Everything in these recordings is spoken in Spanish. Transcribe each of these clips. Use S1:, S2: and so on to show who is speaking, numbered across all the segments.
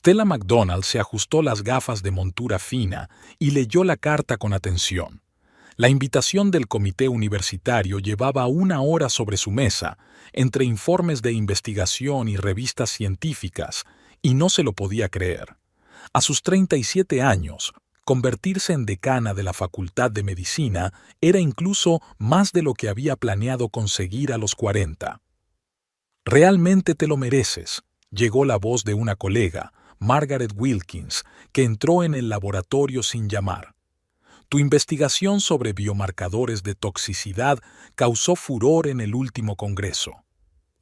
S1: Stella McDonald se ajustó las gafas de montura fina y leyó la carta con atención. La invitación del comité universitario llevaba 1 hora sobre su mesa, entre informes de investigación y revistas científicas, y no se lo podía creer. A sus 37 años, convertirse en decana de la Facultad de Medicina era incluso más de lo que había planeado conseguir a los 40. «Realmente te lo mereces», llegó la voz de una colega, Margaret Wilkins, que entró en el laboratorio sin llamar. Tu investigación sobre biomarcadores de toxicidad causó furor en el último congreso.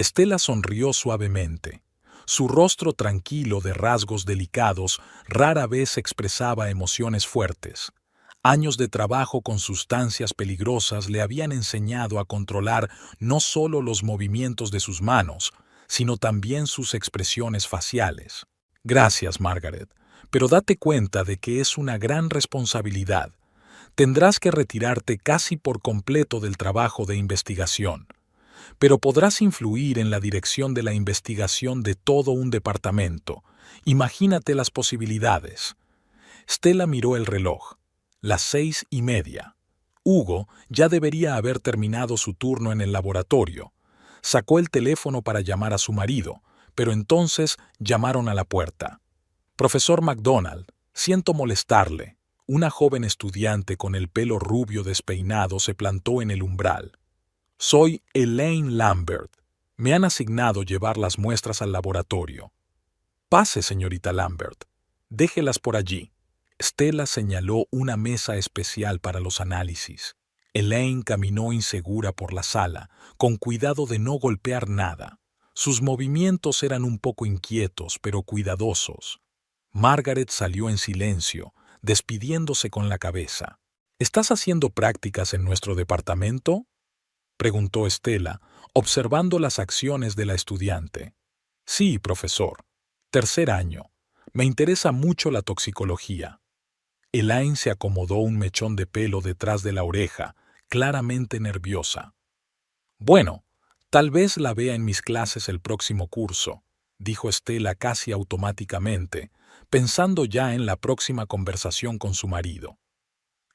S1: Stella sonrió suavemente. Su rostro tranquilo de rasgos delicados rara vez expresaba emociones fuertes. Años de trabajo con sustancias peligrosas le habían enseñado a controlar no solo los movimientos de sus manos, sino también sus expresiones faciales. Gracias, Margaret, pero date cuenta de que es una gran responsabilidad. Tendrás que retirarte casi por completo del trabajo de investigación, pero podrás influir en la dirección de la investigación de todo un departamento. Imagínate las posibilidades. Stella miró el reloj. Las 6:30. Hugo ya debería haber terminado su turno en el laboratorio. Sacó el teléfono para llamar a su marido, pero entonces llamaron a la puerta. «Profesor McDonald, siento molestarle». Una joven estudiante con el pelo rubio despeinado se plantó en el umbral. «Soy Elaine Lambert. Me han asignado llevar las muestras al laboratorio». «Pase, señorita Lambert. Déjelas por allí». Stella señaló una mesa especial para los análisis. Elaine caminó insegura por la sala, con cuidado de no golpear nada. Sus movimientos eran un poco inquietos, pero cuidadosos. Margaret salió en silencio, despidiéndose con la cabeza. «¿Estás haciendo prácticas en nuestro departamento?», preguntó Stella, observando las acciones de la estudiante. «Sí, profesor. Tercer año. Me interesa mucho la toxicología». Elaine se acomodó un mechón de pelo detrás de la oreja, claramente nerviosa. «Bueno, tal vez la vea en mis clases el próximo curso», dijo Stella casi automáticamente, pensando ya en la próxima conversación con su marido.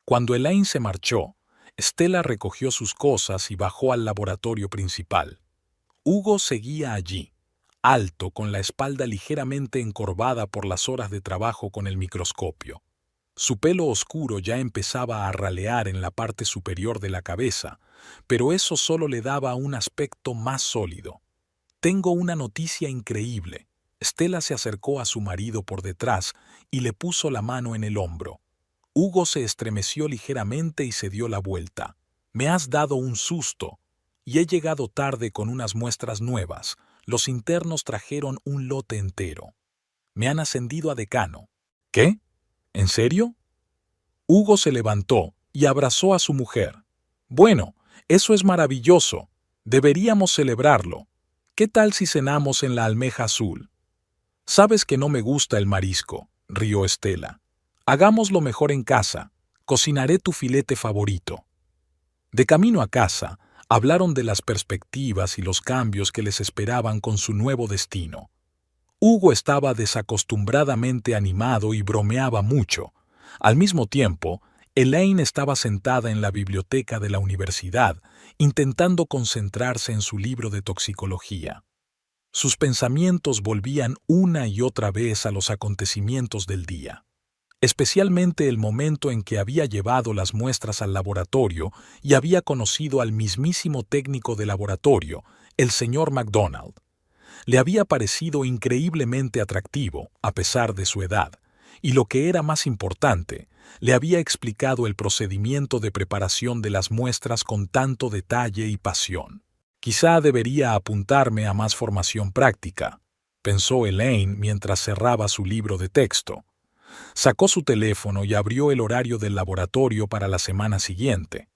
S1: Cuando Elaine se marchó, Stella recogió sus cosas y bajó al laboratorio principal. Hugo seguía allí, alto, con la espalda ligeramente encorvada por las horas de trabajo con el microscopio. Su pelo oscuro ya empezaba a ralear en la parte superior de la cabeza, pero eso solo le daba un aspecto más sólido. «Tengo una noticia increíble». Stella se acercó a su marido por detrás y le puso la mano en el hombro. Hugo se estremeció ligeramente y se dio la vuelta. «Me has dado un susto. Y he llegado tarde con unas muestras nuevas. Los internos trajeron un lote entero. Me han ascendido a decano». «¿Qué? ¿En serio?». Hugo se levantó y abrazó a su mujer. «Bueno, eso es maravilloso. Deberíamos celebrarlo. ¿Qué tal si cenamos en la Almeja Azul?». «Sabes que no me gusta el marisco», rió Stella. «Hagámoslo mejor en casa. Cocinaré tu filete favorito». De camino a casa, hablaron de las perspectivas y los cambios que les esperaban con su nuevo destino. Hugo estaba desacostumbradamente animado y bromeaba mucho. Al mismo tiempo, Elaine estaba sentada en la biblioteca de la universidad, intentando concentrarse en su libro de toxicología. Sus pensamientos volvían una y otra vez a los acontecimientos del día, especialmente el momento en que había llevado las muestras al laboratorio y había conocido al mismísimo técnico de laboratorio, el señor McDonald. Le había parecido increíblemente atractivo, a pesar de su edad, y lo que era más importante, le había explicado el procedimiento de preparación de las muestras con tanto detalle y pasión. «Quizá debería apuntarme a más formación práctica», pensó Elaine mientras cerraba su libro de texto. Sacó su teléfono y abrió el horario del laboratorio para la semana siguiente.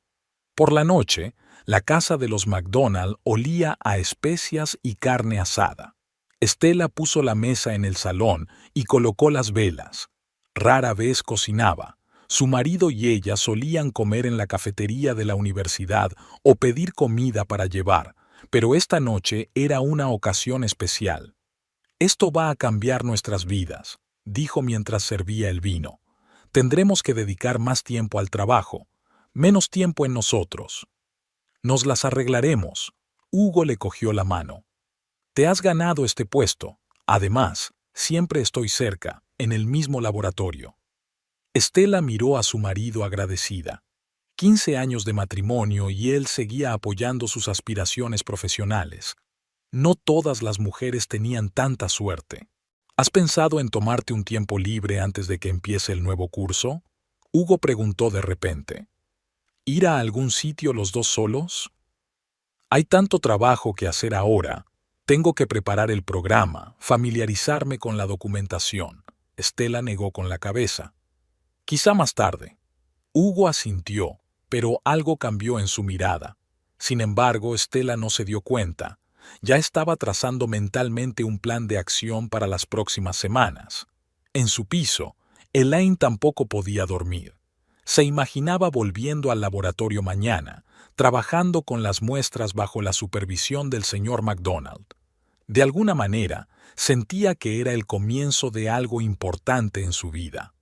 S1: Por la noche, la casa de los McDonald olía a especias y carne asada. Stella puso la mesa en el salón y colocó las velas. Rara vez cocinaba. Su marido y ella solían comer en la cafetería de la universidad o pedir comida para llevar, pero esta noche era una ocasión especial. Esto va a cambiar nuestras vidas, dijo mientras servía el vino. Tendremos que dedicar más tiempo al trabajo, menos tiempo en nosotros. Nos las arreglaremos. Hugo le cogió la mano. Te has ganado este puesto. Además, siempre estoy cerca, en el mismo laboratorio. Estela miró a su marido agradecida. 15 años de matrimonio y él seguía apoyando sus aspiraciones profesionales. No todas las mujeres tenían tanta suerte. ¿Has pensado en tomarte un tiempo libre antes de que empiece el nuevo curso? Hugo preguntó de repente. ¿Ir a algún sitio los dos solos? Hay tanto trabajo que hacer ahora. Tengo que preparar el programa, familiarizarme con la documentación. Estela negó con la cabeza. Quizá más tarde. Hugo asintió, pero algo cambió en su mirada. Sin embargo, Estela no se dio cuenta. Ya estaba trazando mentalmente un plan de acción para las próximas semanas. En su piso, Elaine tampoco podía dormir. Se imaginaba volviendo al laboratorio mañana, trabajando con las muestras bajo la supervisión del señor McDonald. De alguna manera, sentía que era el comienzo de algo importante en su vida.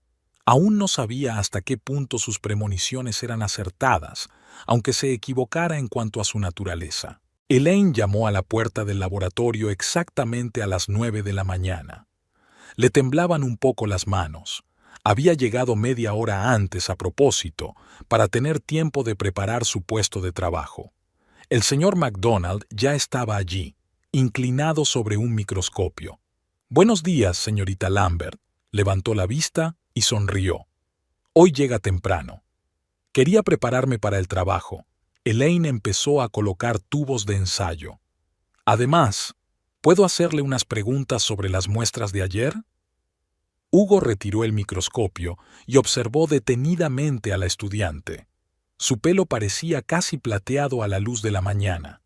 S1: Aún no sabía hasta qué punto sus premoniciones eran acertadas, aunque se equivocara en cuanto a su naturaleza. Elaine llamó a la puerta del laboratorio exactamente a las 9 de la mañana. Le temblaban un poco las manos. Había llegado media hora antes a propósito, para tener tiempo de preparar su puesto de trabajo. El señor McDonald ya estaba allí, inclinado sobre un microscopio. «Buenos días, señorita Lambert», levantó la vista y sonrió. «Hoy llega temprano. Quería prepararme para el trabajo». Elaine empezó a colocar tubos de ensayo. «Además, ¿puedo hacerle unas preguntas sobre las muestras de ayer?» Hugo retiró el microscopio y observó detenidamente a la estudiante. Su pelo parecía casi plateado a la luz de la mañana.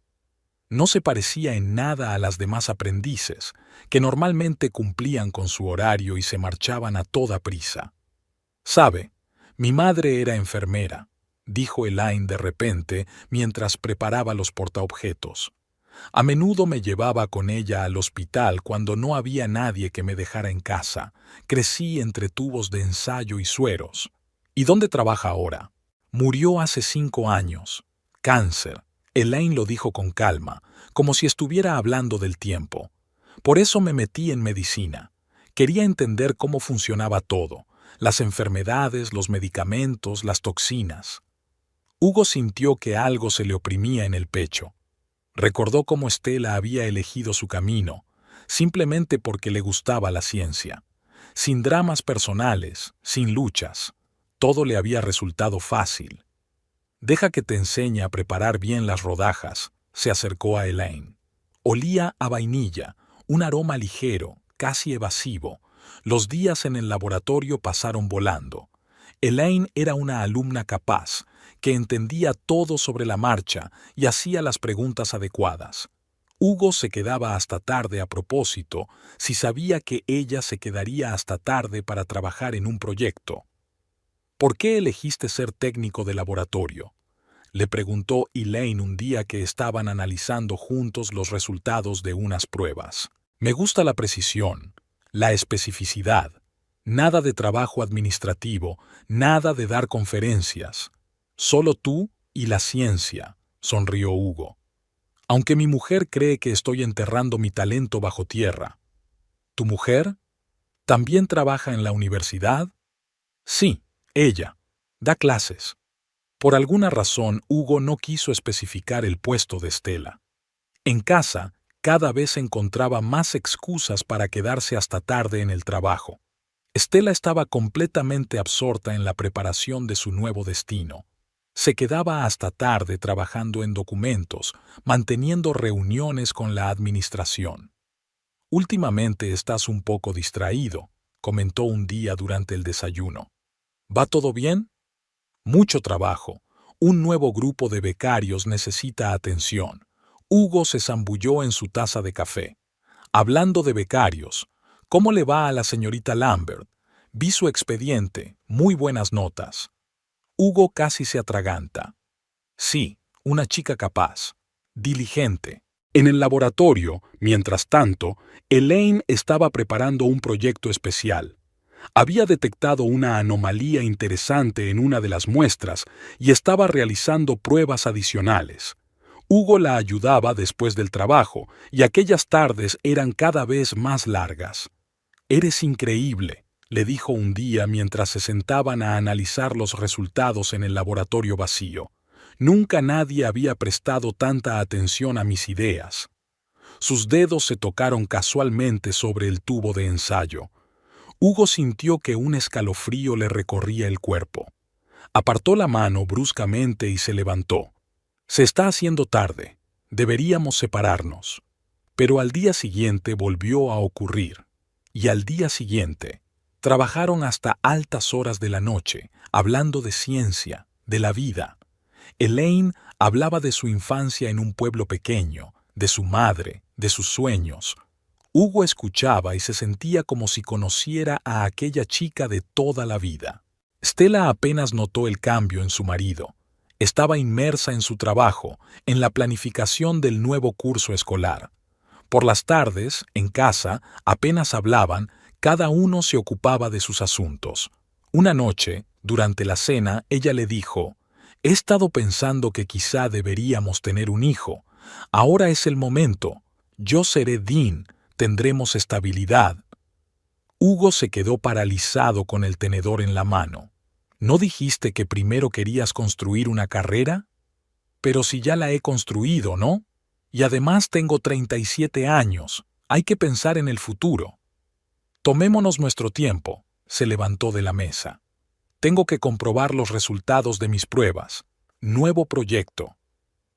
S1: No se parecía en nada a las demás aprendices, que normalmente cumplían con su horario y se marchaban a toda prisa. «Sabe, mi madre era enfermera», dijo Elaine de repente mientras preparaba los portaobjetos. «A menudo me llevaba con ella al hospital cuando no había nadie que me dejara en casa. Crecí entre tubos de ensayo y sueros». «¿Y dónde trabaja ahora?» «Murió hace 5 años. Cáncer». Elaine lo dijo con calma, como si estuviera hablando del tiempo. «Por eso me metí en medicina. Quería entender cómo funcionaba todo, las enfermedades, los medicamentos, las toxinas». Hugo sintió que algo se le oprimía en el pecho. Recordó cómo Estela había elegido su camino, simplemente porque le gustaba la ciencia. Sin dramas personales, sin luchas, todo le había resultado fácil. «Deja que te enseñe a preparar bien las rodajas», se acercó a Elaine. Olía a vainilla, un aroma ligero, casi evasivo. Los días en el laboratorio pasaron volando. Elaine era una alumna capaz, que entendía todo sobre la marcha y hacía las preguntas adecuadas. Hugo se quedaba hasta tarde a propósito, si sabía que ella se quedaría hasta tarde para trabajar en un proyecto. «¿Por qué elegiste ser técnico de laboratorio?», le preguntó Elaine un día que estaban analizando juntos los resultados de unas pruebas. «Me gusta la precisión, la especificidad. Nada de trabajo administrativo, nada de dar conferencias. Solo tú y la ciencia», sonrió Hugo. «Aunque mi mujer cree que estoy enterrando mi talento bajo tierra». «¿Tu mujer? ¿También trabaja en la universidad?» «Sí, ella. Da clases». Por alguna razón, Hugo no quiso especificar el puesto de Estela. En casa, cada vez encontraba más excusas para quedarse hasta tarde en el trabajo. Estela estaba completamente absorta en la preparación de su nuevo destino. Se quedaba hasta tarde trabajando en documentos, manteniendo reuniones con la administración. «Últimamente estás un poco distraído», comentó un día durante el desayuno. «¿Va todo bien?» «Mucho trabajo. Un nuevo grupo de becarios necesita atención». Hugo se zambulló en su taza de café. «Hablando de becarios, ¿cómo le va a la señorita Lambert? Vi su expediente, muy buenas notas». Hugo casi se atraganta. «Sí, una chica capaz, diligente. En el laboratorio, mientras tanto, Elaine estaba preparando un proyecto especial. Había detectado una anomalía interesante en una de las muestras y estaba realizando pruebas adicionales. Hugo la ayudaba después del trabajo y aquellas tardes eran cada vez más largas. «Eres increíble», le dijo un día mientras se sentaban a analizar los resultados en el laboratorio vacío. «Nunca nadie había prestado tanta atención a mis ideas». Sus dedos se tocaron casualmente sobre el tubo de ensayo. Hugo sintió que un escalofrío le recorría el cuerpo. Apartó la mano bruscamente y se levantó. «Se está haciendo tarde. Deberíamos separarnos». Pero al día siguiente volvió a ocurrir. Y al día siguiente, trabajaron hasta altas horas de la noche, hablando de ciencia, de la vida. Elaine hablaba de su infancia en un pueblo pequeño, de su madre, de sus sueños. Hugo escuchaba y se sentía como si conociera a aquella chica de toda la vida. Stella apenas notó el cambio en su marido. Estaba inmersa en su trabajo, en la planificación del nuevo curso escolar. Por las tardes, en casa, apenas hablaban, cada uno se ocupaba de sus asuntos. Una noche, durante la cena, ella le dijo: «He estado pensando que quizá deberíamos tener un hijo. Ahora es el momento. Yo seré Dean, tendremos estabilidad». Hugo se quedó paralizado con el tenedor en la mano. «¿No dijiste que primero querías construir una carrera? Pero si ya la he construido, ¿no? Y además tengo 37 años. Hay que pensar en el futuro». «Tomémonos nuestro tiempo», se levantó de la mesa. «Tengo que comprobar los resultados de mis pruebas. Nuevo proyecto».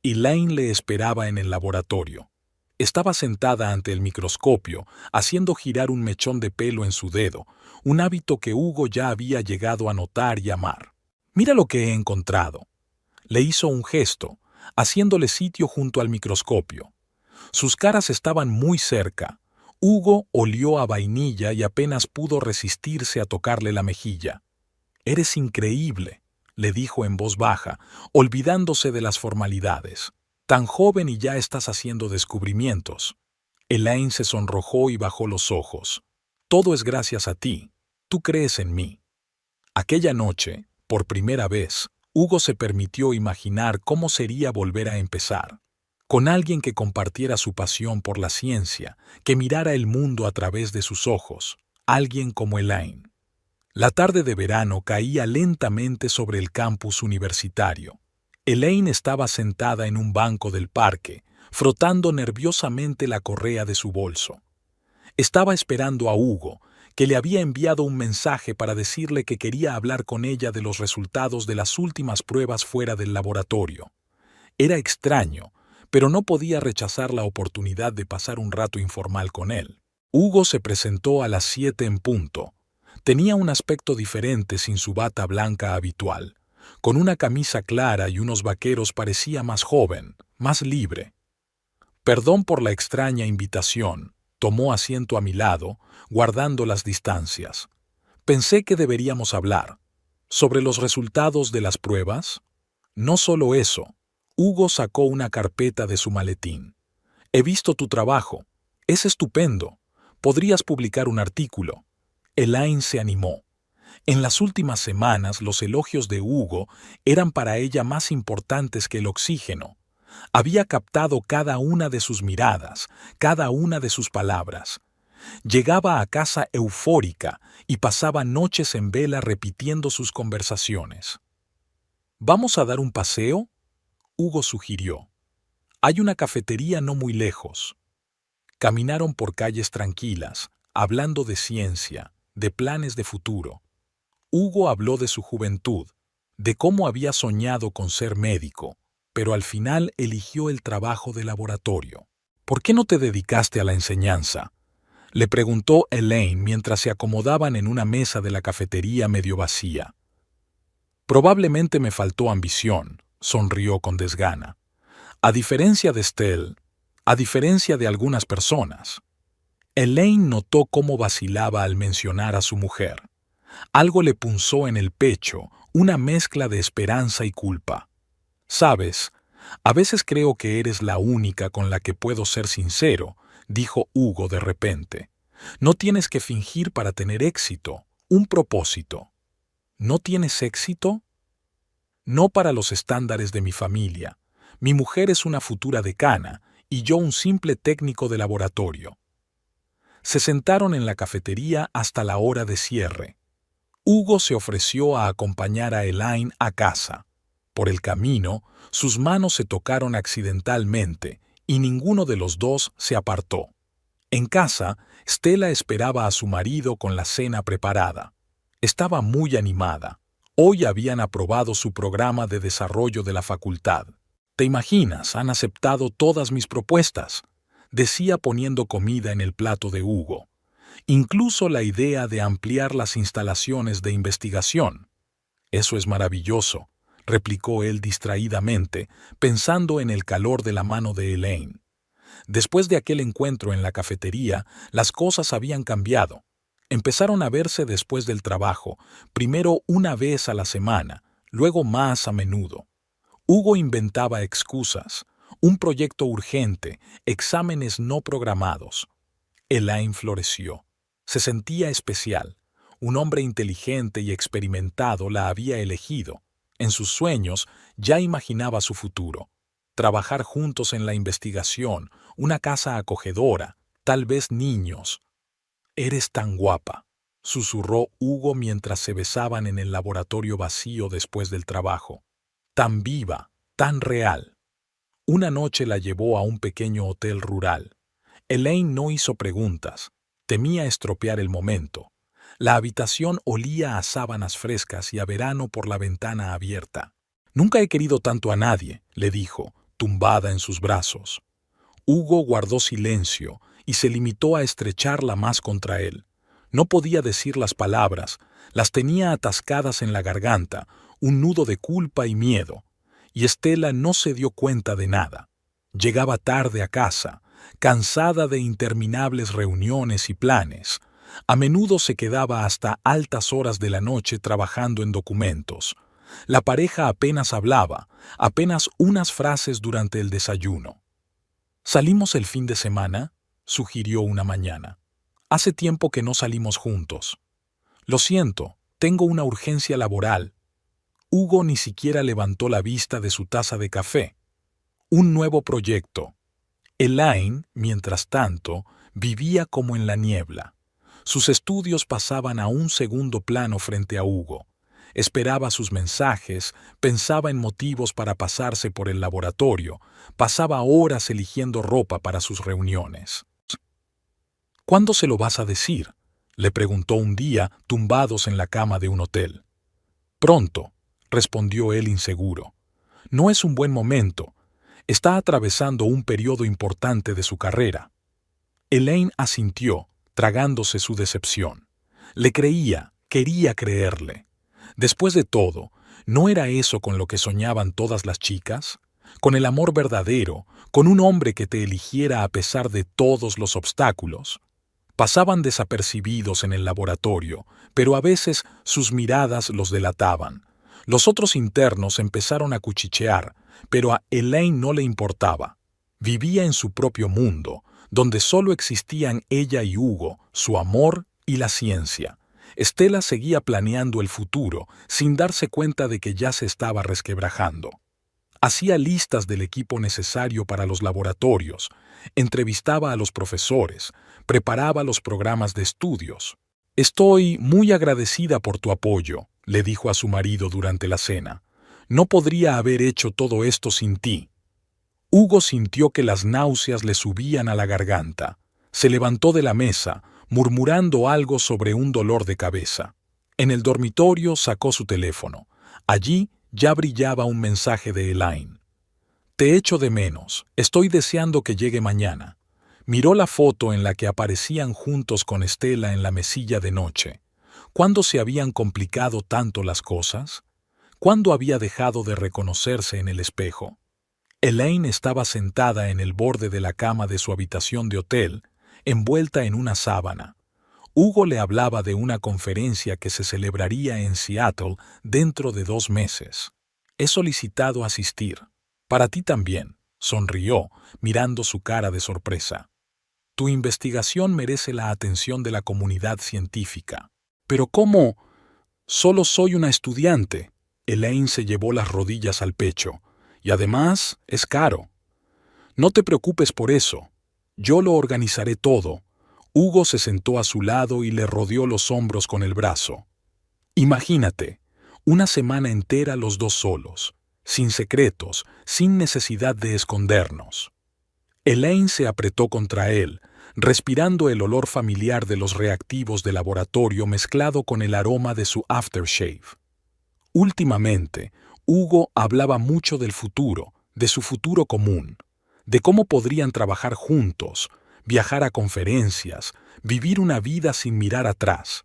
S1: Elaine le esperaba en el laboratorio. Estaba sentada ante el microscopio, haciendo girar un mechón de pelo en su dedo, un hábito que Hugo ya había llegado a notar y amar. «Mira lo que he encontrado». Le hizo un gesto, haciéndole sitio junto al microscopio. Sus caras estaban muy cerca. Hugo olió a vainilla y apenas pudo resistirse a tocarle la mejilla. «Eres increíble», le dijo en voz baja, olvidándose de las formalidades. «Tan joven y ya estás haciendo descubrimientos». Elaine se sonrojó y bajó los ojos. «Todo es gracias a ti. Tú crees en mí». Aquella noche, por primera vez, Hugo se permitió imaginar cómo sería volver a empezar. Con alguien que compartiera su pasión por la ciencia, que mirara el mundo a través de sus ojos. Alguien como Elaine. La tarde de verano caía lentamente sobre el campus universitario. Elaine estaba sentada en un banco del parque, frotando nerviosamente la correa de su bolso. Estaba esperando a Hugo, que le había enviado un mensaje para decirle que quería hablar con ella de los resultados de las últimas pruebas fuera del laboratorio. Era extraño, pero no podía rechazar la oportunidad de pasar un rato informal con él. Hugo se presentó a las 7 en punto. Tenía un aspecto diferente sin su bata blanca habitual. Con una camisa clara y unos vaqueros parecía más joven, más libre. «Perdón por la extraña invitación», tomó asiento a mi lado, guardando las distancias. «Pensé que deberíamos hablar. ¿Sobre los resultados de las pruebas?» «No solo eso». Hugo sacó una carpeta de su maletín. «He visto tu trabajo. Es estupendo. Podrías publicar un artículo». Elaine se animó. En las últimas semanas los elogios de Hugo eran para ella más importantes que el oxígeno. Había captado cada una de sus miradas, cada una de sus palabras. Llegaba a casa eufórica y pasaba noches en vela repitiendo sus conversaciones. «¿Vamos a dar un paseo?», Hugo sugirió. «Hay una cafetería no muy lejos». Caminaron por calles tranquilas, hablando de ciencia, de planes de futuro. Hugo habló de su juventud, de cómo había soñado con ser médico, pero al final eligió el trabajo de laboratorio. «¿Por qué no te dedicaste a la enseñanza?», le preguntó Elaine mientras se acomodaban en una mesa de la cafetería medio vacía. «Probablemente me faltó ambición», sonrió con desgana. «A diferencia de Stell, a diferencia de algunas personas». Elaine notó cómo vacilaba al mencionar a su mujer. Algo le punzó en el pecho, una mezcla de esperanza y culpa. «Sabes, A veces creo que eres la única con la que puedo ser sincero, dijo Hugo de repente. No tienes que fingir para tener éxito, un propósito. ¿No tienes éxito? No para los estándares de mi familia. Mi mujer es una futura decana y yo un simple técnico de laboratorio. Se sentaron en la cafetería hasta la hora de cierre. Hugo se ofreció a acompañar a Elaine a casa. Por el camino, sus manos se tocaron accidentalmente y ninguno de los dos se apartó. En casa, Stella esperaba a su marido con la cena preparada. Estaba muy animada. Hoy habían aprobado su programa de desarrollo de la facultad. ¿Te imaginas? Han aceptado todas mis propuestas, decía poniendo comida en el plato de Hugo. Incluso la idea de ampliar las instalaciones de investigación. Eso es maravilloso, replicó él distraídamente, pensando en el calor de la mano de Elaine. Después de aquel encuentro en la cafetería, las cosas habían cambiado. Empezaron a verse después del trabajo, primero una vez a la semana, luego más a menudo. Hugo inventaba excusas, un proyecto urgente, exámenes no programados. Elaine floreció. Se sentía especial. Un hombre inteligente y experimentado la había elegido. En sus sueños ya imaginaba su futuro. Trabajar juntos en la investigación, una casa acogedora, tal vez niños. «Eres tan guapa», susurró Hugo mientras se besaban en el laboratorio vacío después del trabajo. «Tan viva, tan real». Una noche la llevó a un pequeño hotel rural. Elaine no hizo preguntas. Temía estropear el momento. La habitación olía a sábanas frescas y a verano por la ventana abierta. «Nunca he querido tanto a nadie», le dijo, tumbada en sus brazos. Hugo guardó silencio y se limitó a estrecharla más contra él. No podía decir las palabras, las tenía atascadas en la garganta, un nudo de culpa y miedo. Y Stella no se dio cuenta de nada. Llegaba tarde a casa, cansada de interminables reuniones y planes. A menudo se quedaba hasta altas horas de la noche trabajando en documentos. La pareja apenas hablaba, apenas unas frases durante el desayuno. «¿Salimos el fin de semana?», sugirió una mañana. «Hace tiempo que no salimos juntos». «Lo siento, tengo una urgencia laboral». Hugo ni siquiera levantó la vista de su taza de café. Un nuevo proyecto. Elaine, mientras tanto, vivía como en la niebla. Sus estudios pasaban a un segundo plano frente a Hugo. Esperaba sus mensajes, pensaba en motivos para pasarse por el laboratorio, pasaba horas eligiendo ropa para sus reuniones. «¿Cuándo se lo vas a decir?», le preguntó un día, tumbados en la cama de un hotel. «Pronto», respondió él inseguro. «No es un buen momento. Está atravesando un periodo importante de su carrera». Elaine asintió, tragándose su decepción. Le creía, quería creerle. Después de todo, ¿no era eso con lo que soñaban todas las chicas? Con el amor verdadero, con un hombre que te eligiera a pesar de todos los obstáculos. Pasaban desapercibidos en el laboratorio, pero a veces sus miradas los delataban. Los otros internos empezaron a cuchichear, pero a Elaine no le importaba. Vivía en su propio mundo, donde solo existían ella y Hugo, su amor y la ciencia. Stella seguía planeando el futuro, sin darse cuenta de que ya se estaba resquebrajando. Hacía listas del equipo necesario para los laboratorios, entrevistaba a los profesores, preparaba los programas de estudios. «Estoy muy agradecida por tu apoyo», le dijo a su marido durante la cena. «No podría haber hecho todo esto sin ti». Hugo sintió que las náuseas le subían a la garganta. Se levantó de la mesa, murmurando algo sobre un dolor de cabeza. En el dormitorio sacó su teléfono. Allí ya brillaba un mensaje de Elaine. «Te echo de menos. Estoy deseando que llegue mañana». Miró la foto en la que aparecían juntos con Stella en la mesilla de noche. ¿Cuándo se habían complicado tanto las cosas? ¿Cuándo había dejado de reconocerse en el espejo? Elaine estaba sentada en el borde de la cama de su habitación de hotel, envuelta en una sábana. Hugo le hablaba de una conferencia que se celebraría en Seattle dentro de 2 meses. «He solicitado asistir». Para ti también, sonrió, mirando su cara de sorpresa. Tu investigación merece la atención de la comunidad científica. ¿Pero cómo? Solo soy una estudiante. Elaine se llevó las rodillas al pecho. Y además, es caro. No te preocupes por eso. Yo lo organizaré todo. Hugo se sentó a su lado y le rodeó los hombros con el brazo. Imagínate, una semana entera los dos solos, sin secretos, sin necesidad de escondernos. Elaine se apretó contra él, respirando el olor familiar de los reactivos de laboratorio mezclado con el aroma de su aftershave. Últimamente, Hugo hablaba mucho del futuro, de su futuro común, de cómo podrían trabajar juntos, viajar a conferencias, vivir una vida sin mirar atrás.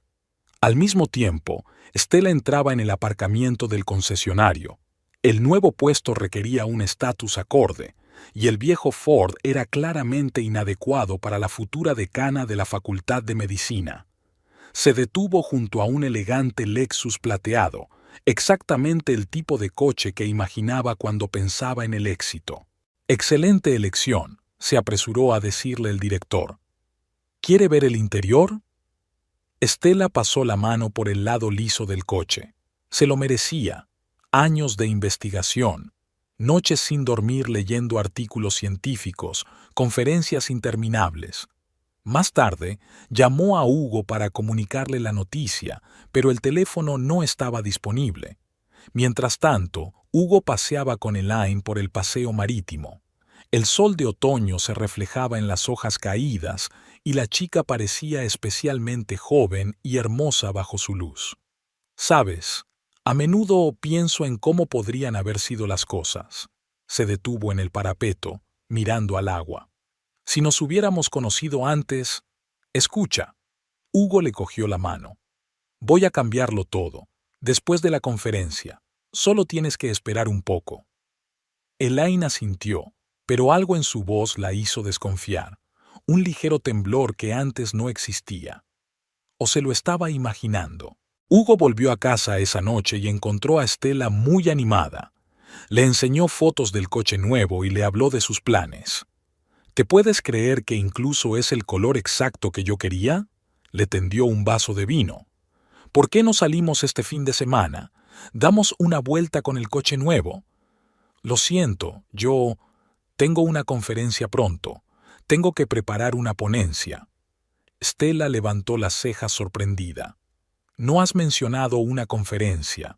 S1: Al mismo tiempo, Stella entraba en el aparcamiento del concesionario. El nuevo puesto requería un estatus acorde, y el viejo Ford era claramente inadecuado para la futura decana de la Facultad de Medicina. Se detuvo junto a un elegante Lexus plateado, exactamente el tipo de coche que imaginaba cuando pensaba en el éxito. «Excelente elección», se apresuró a decirle el director. «¿Quiere ver el interior?» Stella pasó la mano por el lado liso del coche. Se lo merecía. Años de investigación, noches sin dormir leyendo artículos científicos, conferencias interminables. Más tarde, llamó a Hugo para comunicarle la noticia, pero el teléfono no estaba disponible. Mientras tanto, Hugo paseaba con Elaine por el paseo marítimo. El sol de otoño se reflejaba en las hojas caídas y la chica parecía especialmente joven y hermosa bajo su luz. «¿Sabes? A menudo pienso en cómo podrían haber sido las cosas». Se detuvo en el parapeto, mirando al agua. «Si nos hubiéramos conocido antes...» «Escucha». Hugo le cogió la mano. «Voy a cambiarlo todo. Después de la conferencia. Solo tienes que esperar un poco». Elaine asintió, pero algo en su voz la hizo desconfiar. Un ligero temblor que antes no existía. ¿O se lo estaba imaginando? Hugo volvió a casa esa noche y encontró a Stella muy animada. Le enseñó fotos del coche nuevo y le habló de sus planes. ¿Te puedes creer que incluso es el color exacto que yo quería? Le tendió un vaso de vino. ¿Por qué no salimos este fin de semana? Damos una vuelta con el coche nuevo. Lo siento, yo tengo una conferencia pronto. Tengo que preparar una ponencia. Stella levantó las cejas sorprendida. No has mencionado una conferencia.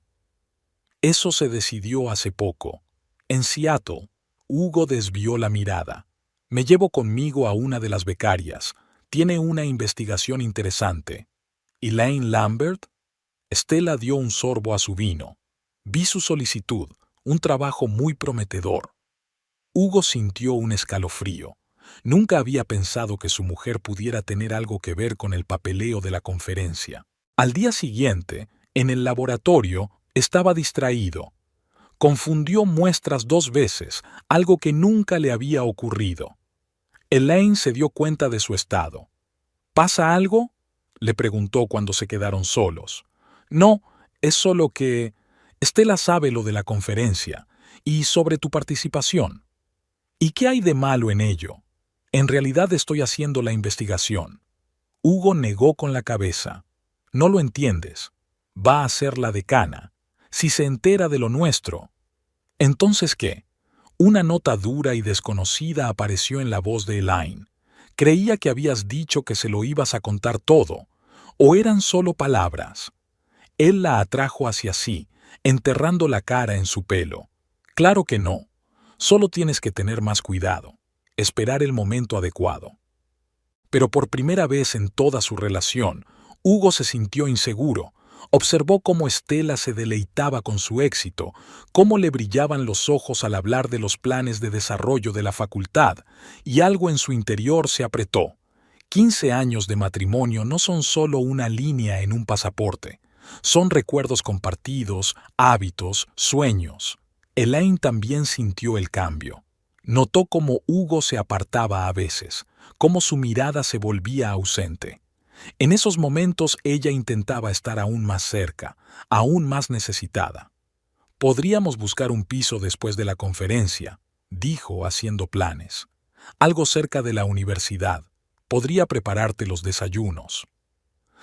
S1: Eso se decidió hace poco. En Seattle, Hugo desvió la mirada. Me llevo conmigo a una de las becarias. Tiene una investigación interesante. ¿Elaine Lambert? Stella dio un sorbo a su vino. Vi su solicitud, un trabajo muy prometedor. Hugo sintió un escalofrío. Nunca había pensado que su mujer pudiera tener algo que ver con el papeleo de la conferencia. Al día siguiente, en el laboratorio, estaba distraído. Confundió muestras 2 veces, algo que nunca le había ocurrido. Elaine se dio cuenta de su estado. ¿Pasa algo?, le preguntó cuando se quedaron solos. No, es solo que... Stella sabe lo de la conferencia y sobre tu participación. ¿Y qué hay de malo en ello? En realidad estoy haciendo la investigación. Hugo negó con la cabeza. No lo entiendes. Va a ser la decana. Si se entera de lo nuestro. ¿Entonces qué? Una nota dura y desconocida apareció en la voz de Elaine. Creía que habías dicho que se lo ibas a contar todo. ¿O eran solo palabras? Él la atrajo hacia sí, enterrando la cara en su pelo. Claro que no. Solo tienes que tener más cuidado. Esperar el momento adecuado. Pero por primera vez en toda su relación, Hugo se sintió inseguro. Observó cómo Stella se deleitaba con su éxito, cómo le brillaban los ojos al hablar de los planes de desarrollo de la facultad, y algo en su interior se apretó. 15 años de matrimonio no son solo una línea en un pasaporte. Son recuerdos compartidos, hábitos, sueños. Elaine también sintió el cambio. Notó cómo Hugo se apartaba a veces, cómo su mirada se volvía ausente. En esos momentos ella intentaba estar aún más cerca, aún más necesitada. Podríamos buscar un piso después de la conferencia, dijo haciendo planes. Algo cerca de la universidad. Podría prepararte los desayunos.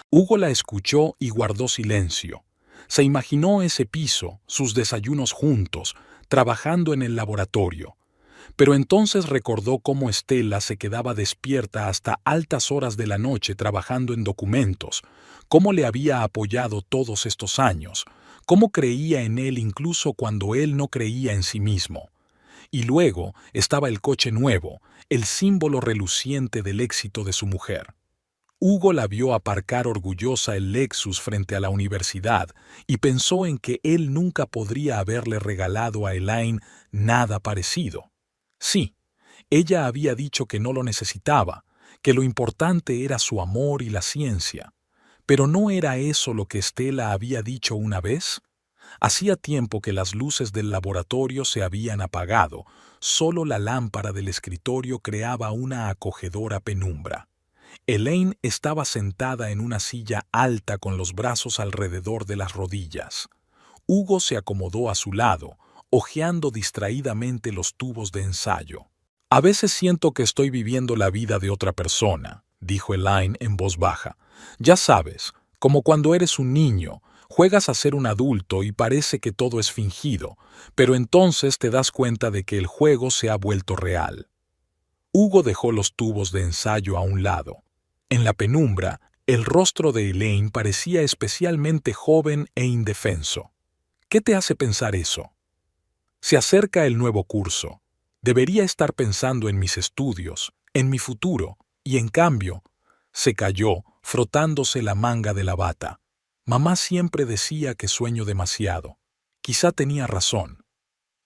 S1: Hugo la escuchó y guardó silencio. Se imaginó ese piso, sus desayunos juntos, trabajando en el laboratorio. Pero entonces recordó cómo Estela se quedaba despierta hasta altas horas de la noche trabajando en documentos, cómo le había apoyado todos estos años, cómo creía en él incluso cuando él no creía en sí mismo. Y luego estaba el coche nuevo, el símbolo reluciente del éxito de su mujer. Hugo la vio aparcar orgullosa el Lexus frente a la universidad y pensó en que él nunca podría haberle regalado a Elaine nada parecido. Sí, ella había dicho que no lo necesitaba, que lo importante era su amor y la ciencia. ¿Pero no era eso lo que Estela había dicho una vez? Hacía tiempo que las luces del laboratorio se habían apagado, solo la lámpara del escritorio creaba una acogedora penumbra. Elaine estaba sentada en una silla alta con los brazos alrededor de las rodillas. Hugo se acomodó a su lado, hojeando distraídamente los tubos de ensayo. A veces siento que estoy viviendo la vida de otra persona, dijo Elaine en voz baja. Ya sabes, como cuando eres un niño, juegas a ser un adulto y parece que todo es fingido, pero entonces te das cuenta de que el juego se ha vuelto real. Hugo dejó los tubos de ensayo a un lado. En la penumbra, el rostro de Elaine parecía especialmente joven e indefenso. ¿Qué te hace pensar eso? Se acerca el nuevo curso. Debería estar pensando en mis estudios, en mi futuro, y en cambio, se calló, frotándose la manga de la bata. Mamá siempre decía que sueño demasiado. Quizá tenía razón.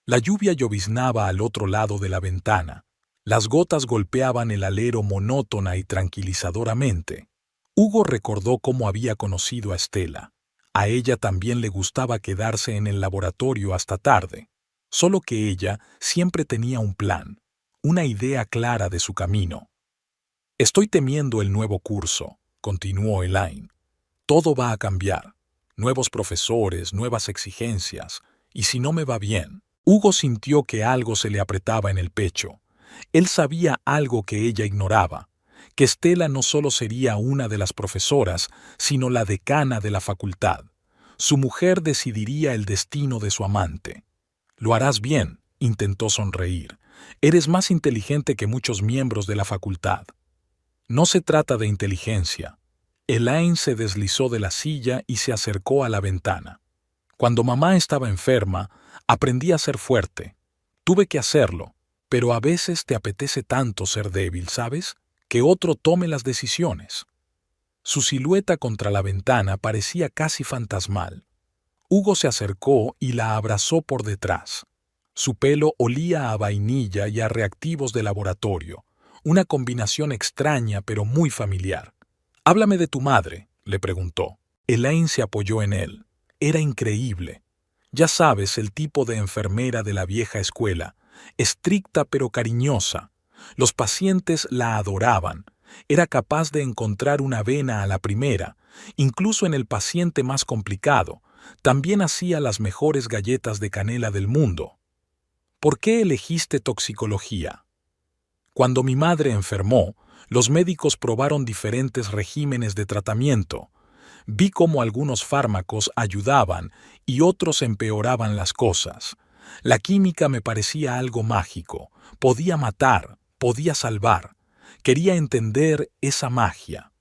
S1: La lluvia lloviznaba al otro lado de la ventana. Las gotas golpeaban el alero monótona y tranquilizadoramente. Hugo recordó cómo había conocido a Estela. A ella también le gustaba quedarse en el laboratorio hasta tarde. Solo que ella siempre tenía un plan, una idea clara de su camino. Estoy temiendo el nuevo curso, continuó Elaine. Todo va a cambiar. Nuevos profesores, nuevas exigencias. Y si no me va bien. Hugo sintió que algo se le apretaba en el pecho. Él sabía algo que ella ignoraba, que Estela no solo sería una de las profesoras, sino la decana de la facultad. Su mujer decidiría el destino de su amante. Lo harás bien, intentó sonreír. Eres más inteligente que muchos miembros de la facultad. No se trata de inteligencia. Elaine se deslizó de la silla y se acercó a la ventana. Cuando mamá estaba enferma, aprendí a ser fuerte. Tuve que hacerlo, pero a veces te apetece tanto ser débil, ¿sabes? Que otro tome las decisiones. Su silueta contra la ventana parecía casi fantasmal. Hugo se acercó y la abrazó por detrás. Su pelo olía a vainilla y a reactivos de laboratorio, una combinación extraña pero muy familiar. «Háblame de tu madre», le preguntó. Elaine se apoyó en él. Era increíble. Ya sabes, el tipo de enfermera de la vieja escuela, estricta pero cariñosa. Los pacientes la adoraban. Era capaz de encontrar una vena a la primera, incluso en el paciente más complicado. También hacía las mejores galletas de canela del mundo. ¿Por qué elegiste toxicología? Cuando mi madre enfermó, los médicos probaron diferentes regímenes de tratamiento. Vi cómo algunos fármacos ayudaban y otros empeoraban las cosas. La química me parecía algo mágico. Podía matar, podía salvar. Quería entender esa magia.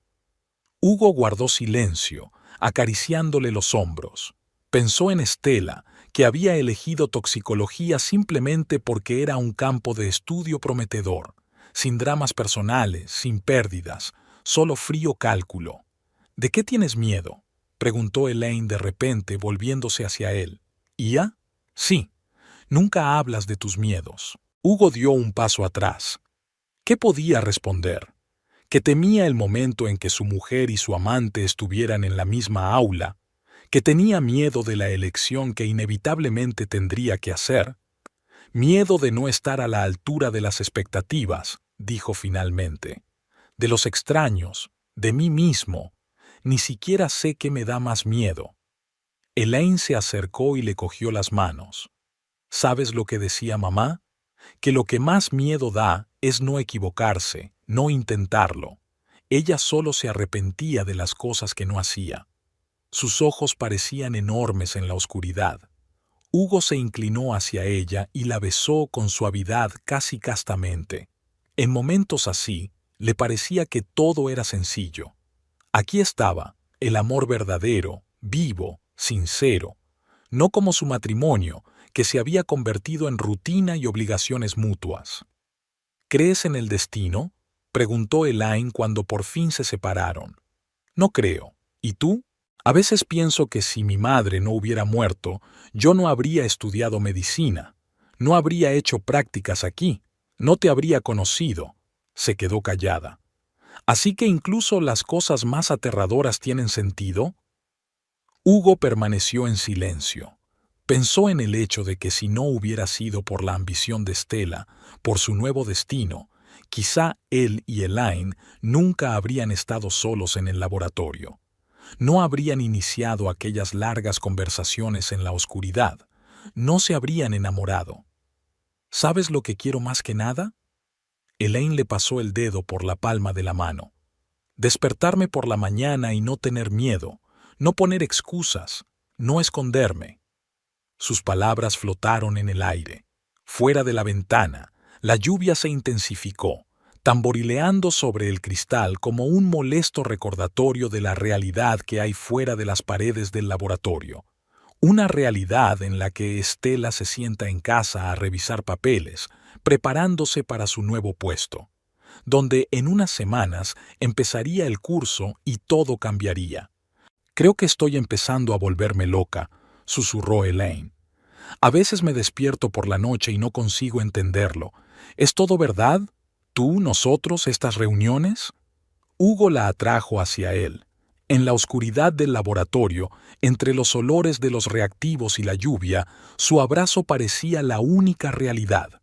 S1: Hugo guardó silencio, acariciándole los hombros. Pensó en Estela, que había elegido toxicología simplemente porque era un campo de estudio prometedor, sin dramas personales, sin pérdidas, solo frío cálculo. ¿De qué tienes miedo?, preguntó Elaine de repente, volviéndose hacia él. ¿Ia? Sí. Nunca hablas de tus miedos. Hugo dio un paso atrás. ¿Qué podía responder? Que temía el momento en que su mujer y su amante estuvieran en la misma aula, que tenía miedo de la elección que inevitablemente tendría que hacer. Miedo de no estar a la altura de las expectativas, dijo finalmente. De los extraños, de mí mismo. Ni siquiera sé qué me da más miedo. Elaine se acercó y le cogió las manos. ¿Sabes lo que decía mamá? Que lo que más miedo da es no equivocarse, no intentarlo. Ella solo se arrepentía de las cosas que no hacía. Sus ojos parecían enormes en la oscuridad. Hugo se inclinó hacia ella y la besó con suavidad casi castamente. En momentos así, le parecía que todo era sencillo. Aquí estaba, el amor verdadero, vivo, sincero, no como su matrimonio, que se había convertido en rutina y obligaciones mutuas. ¿Crees en el destino?, preguntó Elaine cuando por fin se separaron. No creo. ¿Y tú? A veces pienso que si mi madre no hubiera muerto, yo no habría estudiado medicina, no habría hecho prácticas aquí, no te habría conocido. Se quedó callada. ¿Así que incluso las cosas más aterradoras tienen sentido? Hugo permaneció en silencio. Pensó en el hecho de que si no hubiera sido por la ambición de Stella, por su nuevo destino, quizá él y Elaine nunca habrían estado solos en el laboratorio. No habrían iniciado aquellas largas conversaciones en la oscuridad. No se habrían enamorado. ¿Sabes lo que quiero más que nada? Elaine le pasó el dedo por la palma de la mano. Despertarme por la mañana y no tener miedo, no poner excusas, no esconderme. Sus palabras flotaron en el aire. Fuera de la ventana, la lluvia se intensificó, tamborileando sobre el cristal como un molesto recordatorio de la realidad que hay fuera de las paredes del laboratorio. Una realidad en la que Stella se sienta en casa a revisar papeles, preparándose para su nuevo puesto, donde en unas semanas empezaría el curso y todo cambiaría. Creo que estoy empezando a volverme loca, susurró Elaine. A veces me despierto por la noche y no consigo entenderlo. ¿Es todo verdad? ¿Tú, nosotros, estas reuniones? Hugo la atrajo hacia él. En la oscuridad del laboratorio, entre los olores de los reactivos y la lluvia, su abrazo parecía la única realidad.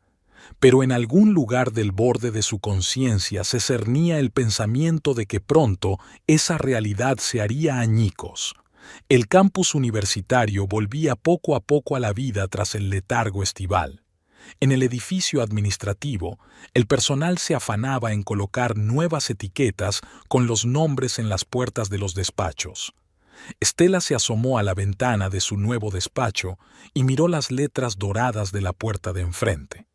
S1: Pero en algún lugar del borde de su conciencia se cernía el pensamiento de que pronto esa realidad se haría añicos. El campus universitario volvía poco a poco a la vida tras el letargo estival. En el edificio administrativo, el personal se afanaba en colocar nuevas etiquetas con los nombres en las puertas de los despachos. Stella se asomó a la ventana de su nuevo despacho y miró las letras doradas de la puerta de enfrente.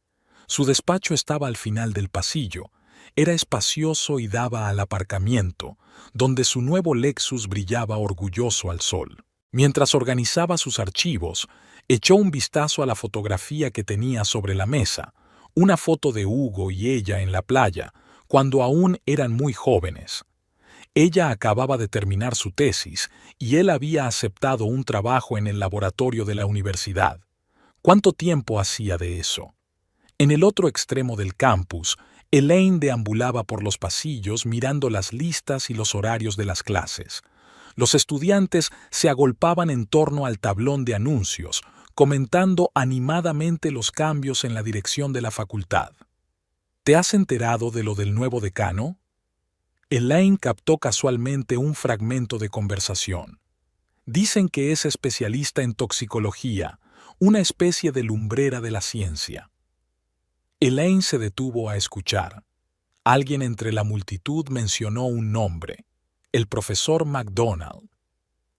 S1: Su despacho estaba al final del pasillo. Era espacioso y daba al aparcamiento, donde su nuevo Lexus brillaba orgulloso al sol. Mientras organizaba sus archivos, echó un vistazo a la fotografía que tenía sobre la mesa, una foto de Hugo y ella en la playa, cuando aún eran muy jóvenes. Ella acababa de terminar su tesis y él había aceptado un trabajo en el laboratorio de la universidad. ¿Cuánto tiempo hacía de eso? En el otro extremo del campus, Elaine deambulaba por los pasillos mirando las listas y los horarios de las clases. Los estudiantes se agolpaban en torno al tablón de anuncios, comentando animadamente los cambios en la dirección de la facultad. ¿Te has enterado de lo del nuevo decano? Elaine captó casualmente un fragmento de conversación. Dicen que es especialista en toxicología, una especie de lumbrera de la ciencia. Elaine se detuvo a escuchar. Alguien entre la multitud mencionó un nombre, el profesor McDonald.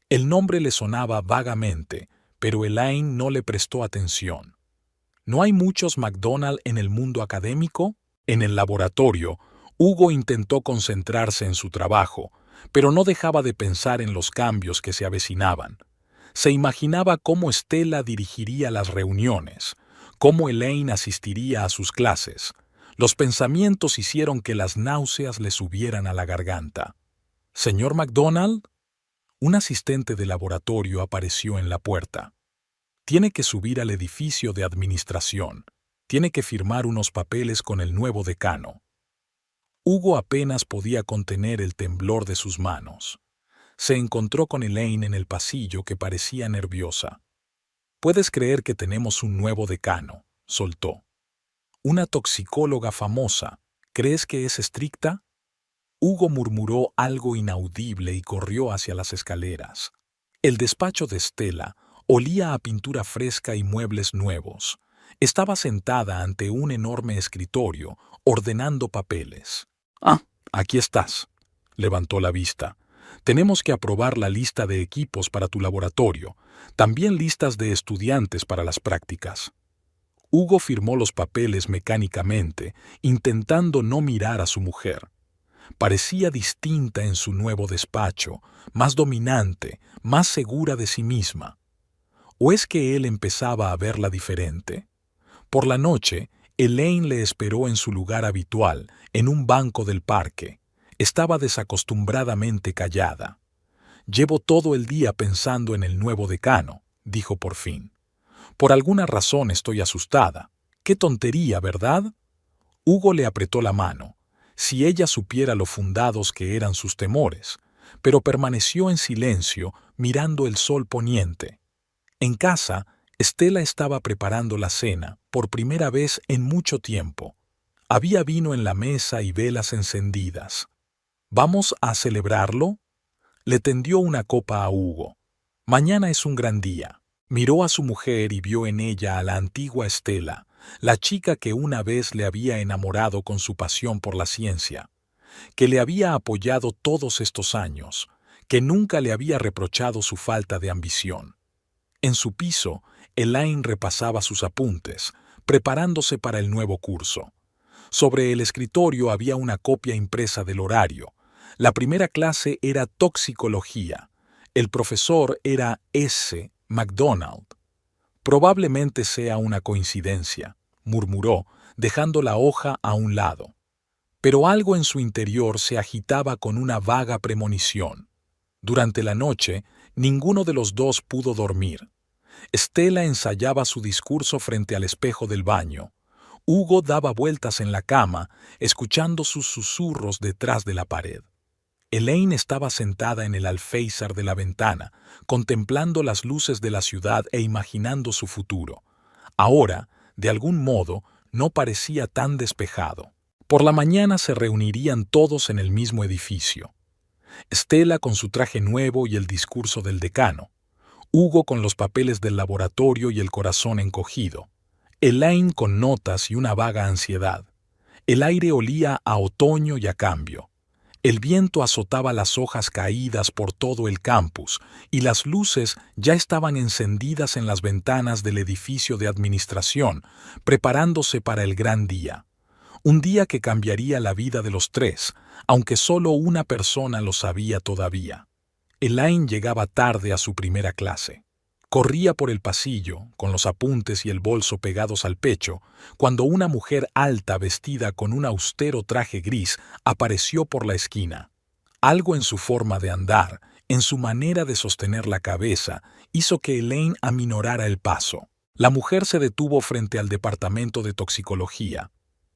S1: El nombre le sonaba vagamente, pero Elaine no le prestó atención. ¿No hay muchos McDonald en el mundo académico? En el laboratorio, Hugo intentó concentrarse en su trabajo, pero no dejaba de pensar en los cambios que se avecinaban. Se imaginaba cómo Stella dirigiría las reuniones, cómo Elaine asistiría a sus clases. Los pensamientos hicieron que las náuseas le subieran a la garganta. «¿Señor McDonald?» Un asistente de laboratorio apareció en la puerta. «Tiene que subir al edificio de administración. Tiene que firmar unos papeles con el nuevo decano». Hugo apenas podía contener el temblor de sus manos. Se encontró con Elaine en el pasillo, que parecía nerviosa. «¿Puedes creer que tenemos un nuevo decano?», soltó. «Una toxicóloga famosa. ¿Crees que es estricta?». Hugo murmuró algo inaudible y corrió hacia las escaleras. El despacho de Stella olía a pintura fresca y muebles nuevos. Estaba sentada ante un enorme escritorio, ordenando papeles. «Ah, aquí estás», levantó la vista. «Tenemos que aprobar la lista de equipos para tu laboratorio, también listas de estudiantes para las prácticas». Hugo firmó los papeles mecánicamente, intentando no mirar a su mujer. Parecía distinta en su nuevo despacho, más dominante, más segura de sí misma. ¿O es que él empezaba a verla diferente? Por la noche, Elaine le esperó en su lugar habitual, en un banco del parque. Estaba desacostumbradamente callada. «Llevo todo el día pensando en el nuevo decano», dijo por fin. «Por alguna razón estoy asustada. Qué tontería, ¿verdad?» Hugo le apretó la mano. Si ella supiera lo fundados que eran sus temores, pero permaneció en silencio, mirando el sol poniente. En casa, Stella estaba preparando la cena, por primera vez en mucho tiempo. Había vino en la mesa y velas encendidas. «¿Vamos a celebrarlo?», le tendió una copa a Hugo. «Mañana es un gran día». Miró a su mujer y vio en ella a la antigua Stella, la chica que una vez le había enamorado con su pasión por la ciencia, que le había apoyado todos estos años, que nunca le había reprochado su falta de ambición. En su piso, Elaine repasaba sus apuntes, preparándose para el nuevo curso. Sobre el escritorio había una copia impresa del horario. La primera clase era toxicología. El profesor era S. McDonald. «Probablemente sea una coincidencia», murmuró, dejando la hoja a un lado. Pero algo en su interior se agitaba con una vaga premonición. Durante la noche, ninguno de los dos pudo dormir. Stella ensayaba su discurso frente al espejo del baño. Hugo daba vueltas en la cama, escuchando sus susurros detrás de la pared. Elaine estaba sentada en el alféizar de la ventana, contemplando las luces de la ciudad e imaginando su futuro. Ahora, de algún modo, no parecía tan despejado. Por la mañana se reunirían todos en el mismo edificio. Stella con su traje nuevo y el discurso del decano. Hugo con los papeles del laboratorio y el corazón encogido. Elaine con notas y una vaga ansiedad. El aire olía a otoño y a cambio. El viento azotaba las hojas caídas por todo el campus y las luces ya estaban encendidas en las ventanas del edificio de administración, preparándose para el gran día. Un día que cambiaría la vida de los tres, aunque solo una persona lo sabía todavía. Elaine llegaba tarde a su primera clase. Corría por el pasillo, con los apuntes y el bolso pegados al pecho, cuando una mujer alta vestida con un austero traje gris apareció por la esquina. Algo en su forma de andar, en su manera de sostener la cabeza, hizo que Elaine aminorara el paso. La mujer se detuvo frente al departamento de toxicología.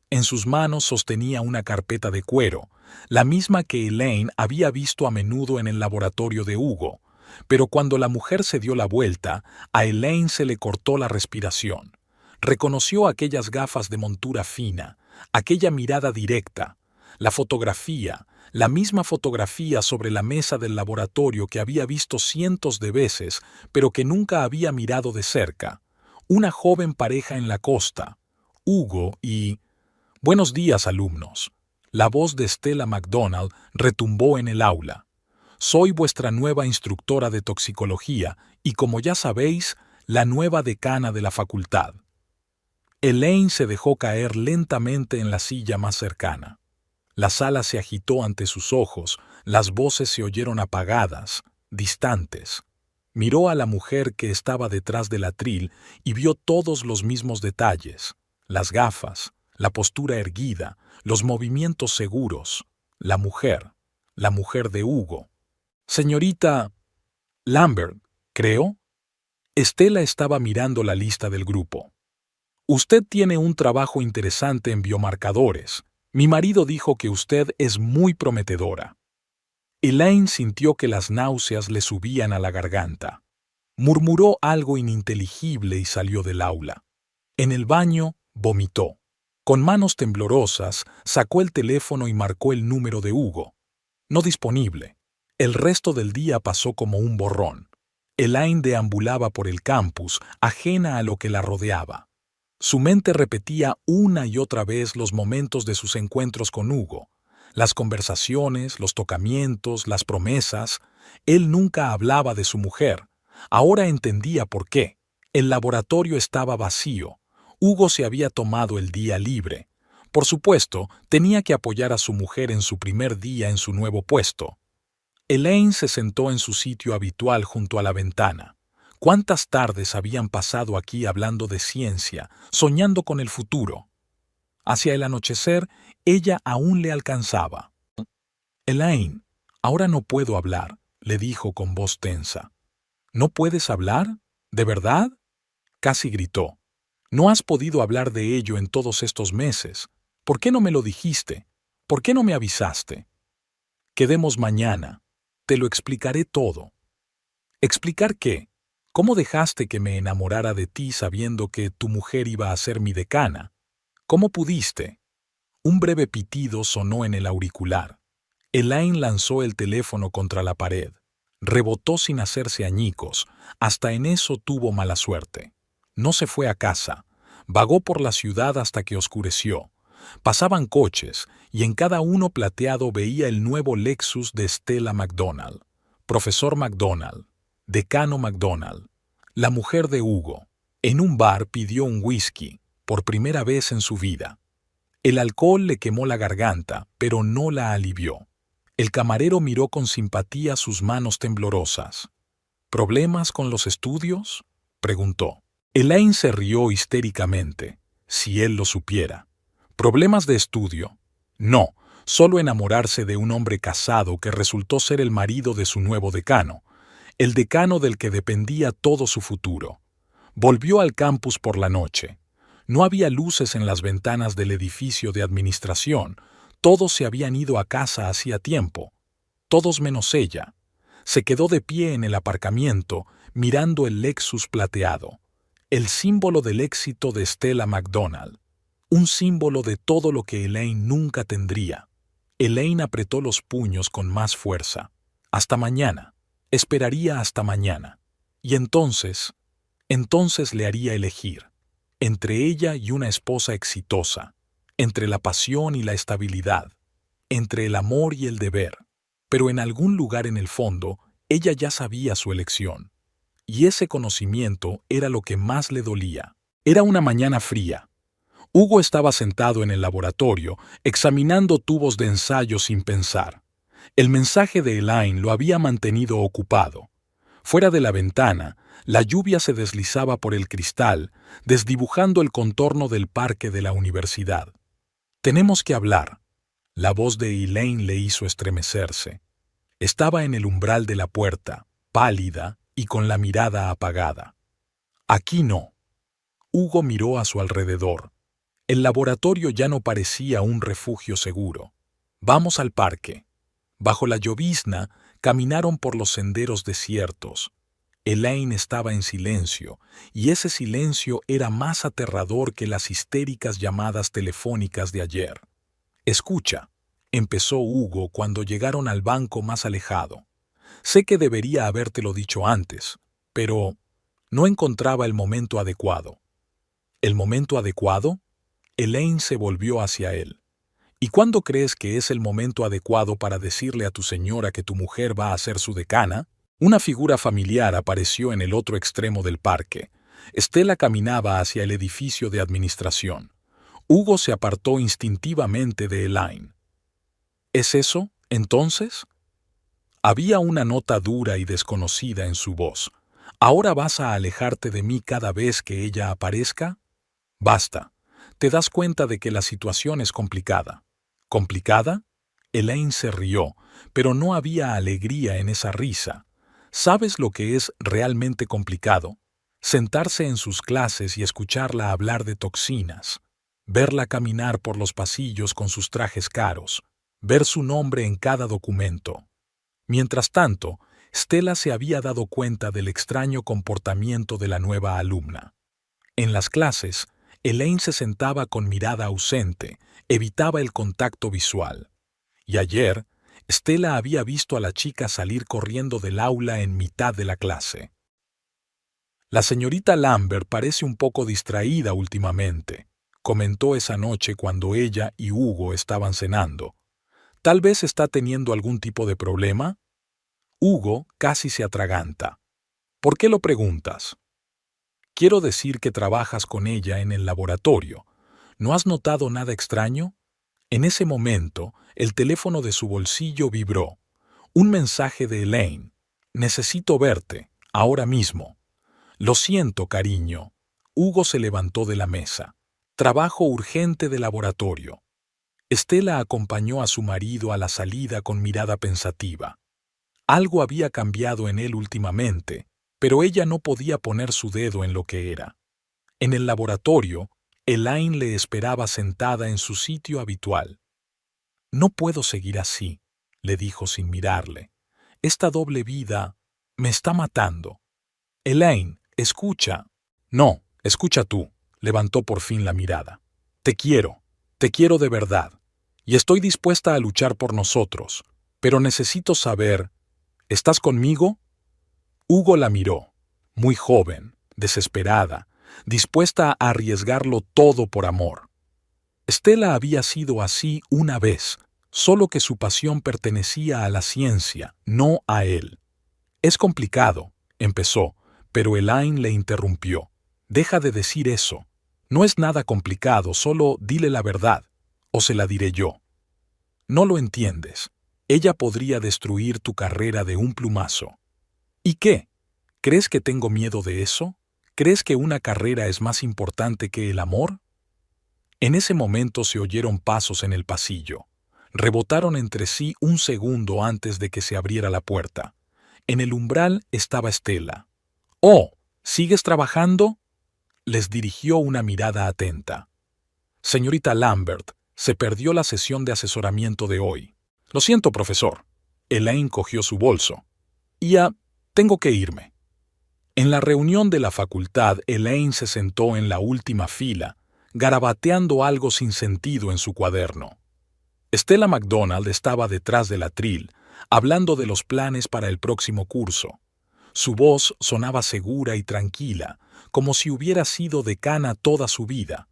S1: En sus manos sostenía una carpeta de cuero, la misma que Elaine había visto a menudo en el laboratorio de Hugo. Pero cuando la mujer se dio la vuelta, a Elaine se le cortó la respiración. Reconoció aquellas gafas de montura fina, aquella mirada directa, la fotografía, la misma fotografía sobre la mesa del laboratorio que había visto cientos de veces, pero que nunca había mirado de cerca. Una joven pareja en la costa, Hugo y... «Buenos días, alumnos». La voz de Stella McDonald retumbó en el aula. «Soy vuestra nueva instructora de toxicología y, como ya sabéis, la nueva decana de la facultad». Elaine se dejó caer lentamente en la silla más cercana. La sala se agitó ante sus ojos, las voces se oyeron apagadas, distantes. Miró a la mujer que estaba detrás del atril y vio todos los mismos detalles: las gafas, la postura erguida, los movimientos seguros. La mujer de Hugo. «Señorita Lambert, creo». Stella estaba mirando la lista del grupo. «Usted tiene un trabajo interesante en biomarcadores. Mi marido dijo que usted es muy prometedora». Elaine sintió que las náuseas le subían a la garganta. Murmuró algo ininteligible y salió del aula. En el baño, vomitó. Con manos temblorosas, sacó el teléfono y marcó el número de Hugo. No disponible. El resto del día pasó como un borrón. Elaine deambulaba por el campus, ajena a lo que la rodeaba. Su mente repetía una y otra vez los momentos de sus encuentros con Hugo, las conversaciones, los tocamientos, las promesas. Él nunca hablaba de su mujer. Ahora entendía por qué. El laboratorio estaba vacío. Hugo se había tomado el día libre. Por supuesto, tenía que apoyar a su mujer en su primer día en su nuevo puesto. Elaine se sentó en su sitio habitual junto a la ventana. ¿Cuántas tardes habían pasado aquí hablando de ciencia, soñando con el futuro? Hacia el anochecer, ella aún le alcanzaba. Elaine, ahora no puedo hablar, le dijo con voz tensa. ¿No puedes hablar? ¿De verdad? Casi gritó. No has podido hablar de ello en todos estos meses. ¿Por qué no me lo dijiste? ¿Por qué no me avisaste? Quedemos mañana. Te lo explicaré todo. ¿Explicar qué? ¿Cómo dejaste que me enamorara de ti sabiendo que tu mujer iba a ser mi decana? ¿Cómo pudiste? Un breve pitido sonó en el auricular. Elaine lanzó el teléfono contra la pared. Rebotó sin hacerse añicos. Hasta en eso tuvo mala suerte. No se fue a casa. Vagó por la ciudad hasta que oscureció. Pasaban coches, y en cada uno plateado veía el nuevo Lexus de Stella McDonald. Profesor McDonald. Decano McDonald. La mujer de Hugo. En un bar pidió un whisky, por primera vez en su vida. El alcohol le quemó la garganta, pero no la alivió. El camarero miró con simpatía sus manos temblorosas. ¿Problemas con los estudios?, preguntó. Elaine se rió histéricamente. Si él lo supiera. ¿Problemas de estudio? No, solo enamorarse de un hombre casado que resultó ser el marido de su nuevo decano, el decano del que dependía todo su futuro. Volvió al campus por la noche. No había luces en las ventanas del edificio de administración. Todos se habían ido a casa hacía tiempo. Todos menos ella. Se quedó de pie en el aparcamiento, mirando el Lexus plateado. El símbolo del éxito de Stella McDonald. Un símbolo de todo lo que Elaine nunca tendría. Elaine apretó los puños con más fuerza. Hasta mañana. Esperaría hasta mañana. Y entonces le haría elegir. Entre ella y una esposa exitosa. Entre la pasión y la estabilidad. Entre el amor y el deber. Pero en algún lugar en el fondo, ella ya sabía su elección. Y ese conocimiento era lo que más le dolía. Era una mañana fría. Hugo estaba sentado en el laboratorio, examinando tubos de ensayo sin pensar. El mensaje de Elaine lo había mantenido ocupado. Fuera de la ventana, la lluvia se deslizaba por el cristal, desdibujando el contorno del parque de la universidad. «Tenemos que hablar». La voz de Elaine le hizo estremecerse. Estaba en el umbral de la puerta, pálida y con la mirada apagada. «Aquí no». Hugo miró a su alrededor. El laboratorio ya no parecía un refugio seguro. «Vamos al parque». Bajo la llovizna, caminaron por los senderos desiertos. Elaine estaba en silencio, y ese silencio era más aterrador que las histéricas llamadas telefónicas de ayer. «Escucha», empezó Hugo cuando llegaron al banco más alejado. «Sé que debería habértelo dicho antes, pero no encontraba el momento adecuado». ¿El momento adecuado? Elaine se volvió hacia él. ¿Y cuándo crees que es el momento adecuado para decirle a tu señora que tu mujer va a ser su decana? Una figura familiar apareció en el otro extremo del parque. Stella caminaba hacia el edificio de administración. Hugo se apartó instintivamente de Elaine. ¿Es eso, entonces? Había una nota dura y desconocida en su voz. ¿Ahora vas a alejarte de mí cada vez que ella aparezca? Basta. Te das cuenta de que la situación es complicada. ¿Complicada? Elaine se rió, pero no había alegría en esa risa. ¿Sabes lo que es realmente complicado? Sentarse en sus clases y escucharla hablar de toxinas. Verla caminar por los pasillos con sus trajes caros. Ver su nombre en cada documento. Mientras tanto, Stella se había dado cuenta del extraño comportamiento de la nueva alumna. En las clases, Elaine se sentaba con mirada ausente, evitaba el contacto visual. Y ayer, Stella había visto a la chica salir corriendo del aula en mitad de la clase. La señorita Lambert parece un poco distraída últimamente, comentó esa noche cuando ella y Hugo estaban cenando. ¿Tal vez está teniendo algún tipo de problema? Hugo casi se atraganta. ¿Por qué lo preguntas? Quiero decir que trabajas con ella en el laboratorio. ¿No has notado nada extraño? En ese momento, el teléfono de su bolsillo vibró. Un mensaje de Elaine. Necesito verte, ahora mismo. Lo siento, cariño. Hugo se levantó de la mesa. Trabajo urgente de laboratorio. Estela acompañó a su marido a la salida con mirada pensativa. Algo había cambiado en él últimamente, pero ella no podía poner su dedo en lo que era. En el laboratorio, Elaine le esperaba sentada en su sitio habitual. «No puedo seguir así», le dijo sin mirarle. «Esta doble vida me está matando». «Elaine, escucha». «No, escucha tú», levantó por fin la mirada. Te quiero de verdad, y estoy dispuesta a luchar por nosotros, pero necesito saber, ¿estás conmigo?» Hugo la miró, muy joven, desesperada, dispuesta a arriesgarlo todo por amor. Estela había sido así una vez, solo que su pasión pertenecía a la ciencia, no a él. «Es complicado», empezó, pero Elaine le interrumpió. «Deja de decir eso. No es nada complicado, solo dile la verdad, o se la diré yo». «No lo entiendes. Ella podría destruir tu carrera de un plumazo». «¿Y qué? ¿Crees que tengo miedo de eso? ¿Crees que una carrera es más importante que el amor?» En ese momento se oyeron pasos en el pasillo. Rebotaron entre sí un segundo antes de que se abriera la puerta. En el umbral estaba Estela. «Oh, ¿sigues trabajando?» Les dirigió una mirada atenta. «Señorita Lambert, se perdió la sesión de asesoramiento de hoy». «Lo siento, profesor». Elaine cogió su bolso. «Ya, tengo que irme». En la reunión de la facultad, Elaine se sentó en la última fila, garabateando algo sin sentido en su cuaderno. Stella McDonald estaba detrás del atril, hablando de los planes para el próximo curso. Su voz sonaba segura y tranquila, como si hubiera sido decana toda su vida.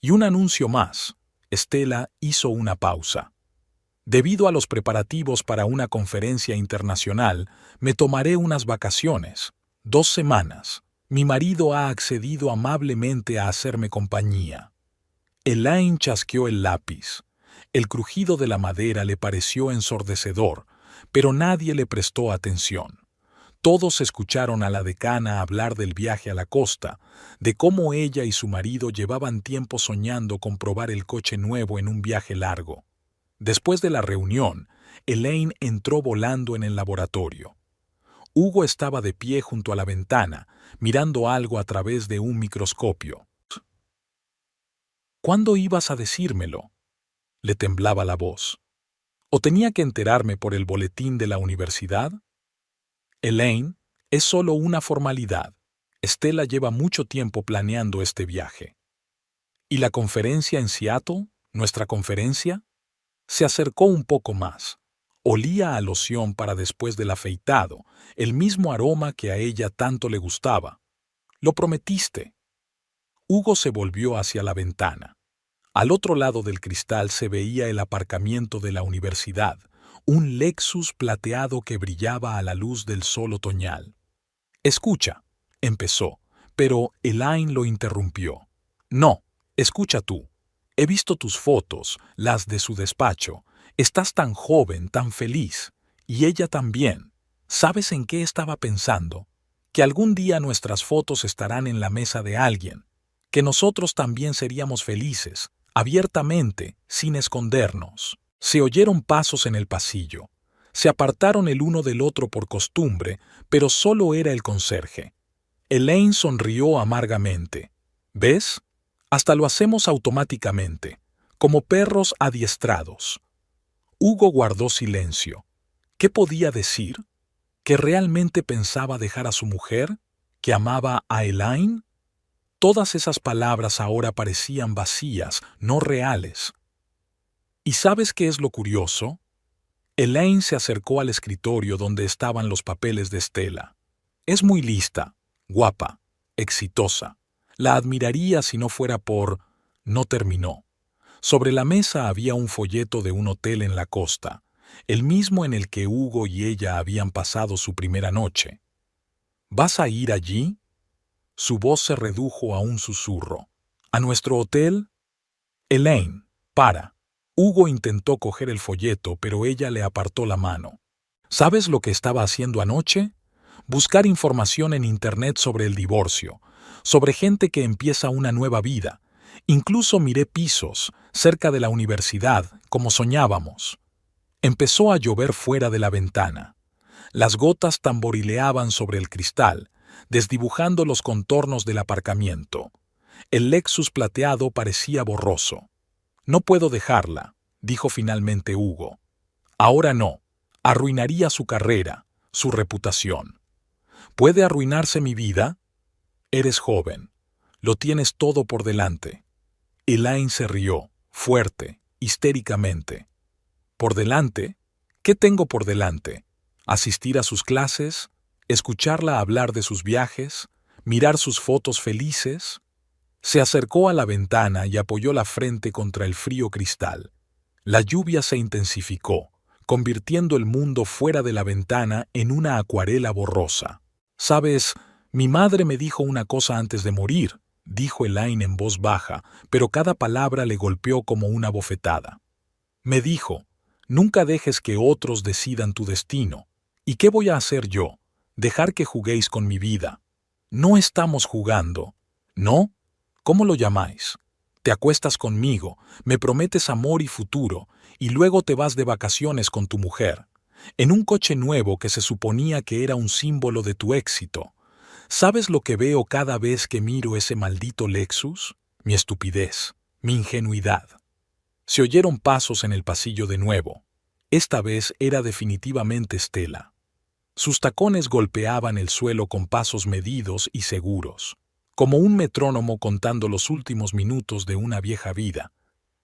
S1: Y un anuncio más. Stella hizo una pausa. «Debido a los preparativos para una conferencia internacional, me tomaré unas vacaciones. 2 semanas. Mi marido ha accedido amablemente a hacerme compañía». Elaine chasqueó el lápiz. El crujido de la madera le pareció ensordecedor, pero nadie le prestó atención. Todos escucharon a la decana hablar del viaje a la costa, de cómo ella y su marido llevaban tiempo soñando con probar el coche nuevo en un viaje largo. Después de la reunión, Elaine entró volando en el laboratorio. Hugo estaba de pie junto a la ventana, mirando algo a través de un microscopio. «¿Cuándo ibas a decírmelo?», le temblaba la voz. «¿O tenía que enterarme por el boletín de la universidad?» «Elaine, es solo una formalidad. Stella lleva mucho tiempo planeando este viaje». «¿Y la conferencia en Seattle? ¿Nuestra conferencia?» Se acercó un poco más. Olía a loción para después del afeitado, el mismo aroma que a ella tanto le gustaba. «Lo prometiste». Hugo se volvió hacia la ventana. Al otro lado del cristal se veía el aparcamiento de la universidad, un Lexus plateado que brillaba a la luz del sol otoñal. «Escucha», empezó, pero Elaine lo interrumpió. «No, escucha tú. He visto tus fotos, las de su despacho. Estás tan joven, tan feliz. Y ella también. ¿Sabes en qué estaba pensando? Que algún día nuestras fotos estarán en la mesa de alguien. Que nosotros también seríamos felices, abiertamente, sin escondernos». Se oyeron pasos en el pasillo. Se apartaron el uno del otro por costumbre, pero solo era el conserje. Elaine sonrió amargamente. «¿Ves? Hasta lo hacemos automáticamente, como perros adiestrados». Hugo guardó silencio. ¿Qué podía decir? ¿Que realmente pensaba dejar a su mujer? ¿Que amaba a Elaine? Todas esas palabras ahora parecían vacías, no reales. ¿Y sabes qué es lo curioso? Elaine se acercó al escritorio donde estaban los papeles de Stella. «Es muy lista, guapa. exitosa. La admiraría si no fuera por... No terminó. Sobre la mesa había un folleto de un hotel en la costa, el mismo en el que Hugo y ella habían pasado su primera noche. ¿Vas a ir allí? Su voz se redujo a un susurro. ¿A nuestro hotel? Elaine, para. Hugo intentó coger el folleto, pero ella le apartó la mano. ¿Sabes lo que estaba haciendo anoche? Buscar información en Internet sobre el divorcio, sobre gente que empieza una nueva vida. Incluso miré pisos, cerca de la universidad, como soñábamos. Empezó a llover fuera de la ventana. Las gotas tamborileaban sobre el cristal, desdibujando los contornos del aparcamiento. El Lexus plateado parecía borroso. No puedo dejarla, dijo finalmente Hugo. Ahora no. Arruinaría su carrera, su reputación. ¿Puede arruinarse mi vida? Eres joven. Lo tienes todo por delante. Elaine se rió, fuerte, histéricamente. ¿Por delante? ¿Qué tengo por delante? ¿Asistir a sus clases? ¿Escucharla hablar de sus viajes? ¿Mirar sus fotos felices? Se acercó a la ventana y apoyó la frente contra el frío cristal. La lluvia se intensificó, convirtiendo el mundo fuera de la ventana en una acuarela borrosa. «Sabes, mi madre me dijo una cosa antes de morir», dijo Elaine en voz baja, pero cada palabra le golpeó como una bofetada. Me dijo, «Nunca dejes que otros decidan tu destino. ¿Y qué voy a hacer yo? Dejar que juguéis con mi vida. No estamos jugando. ¿No? ¿Cómo lo llamáis? Te acuestas conmigo, me prometes amor y futuro, y luego te vas de vacaciones con tu mujer, en un coche nuevo que se suponía que era un símbolo de tu éxito. ¿Sabes lo que veo cada vez que miro ese maldito Lexus? Mi estupidez, mi ingenuidad». Se oyeron pasos en el pasillo de nuevo. Esta vez era definitivamente Stella. Sus tacones golpeaban el suelo con pasos medidos y seguros, como un metrónomo contando los últimos minutos de una vieja vida.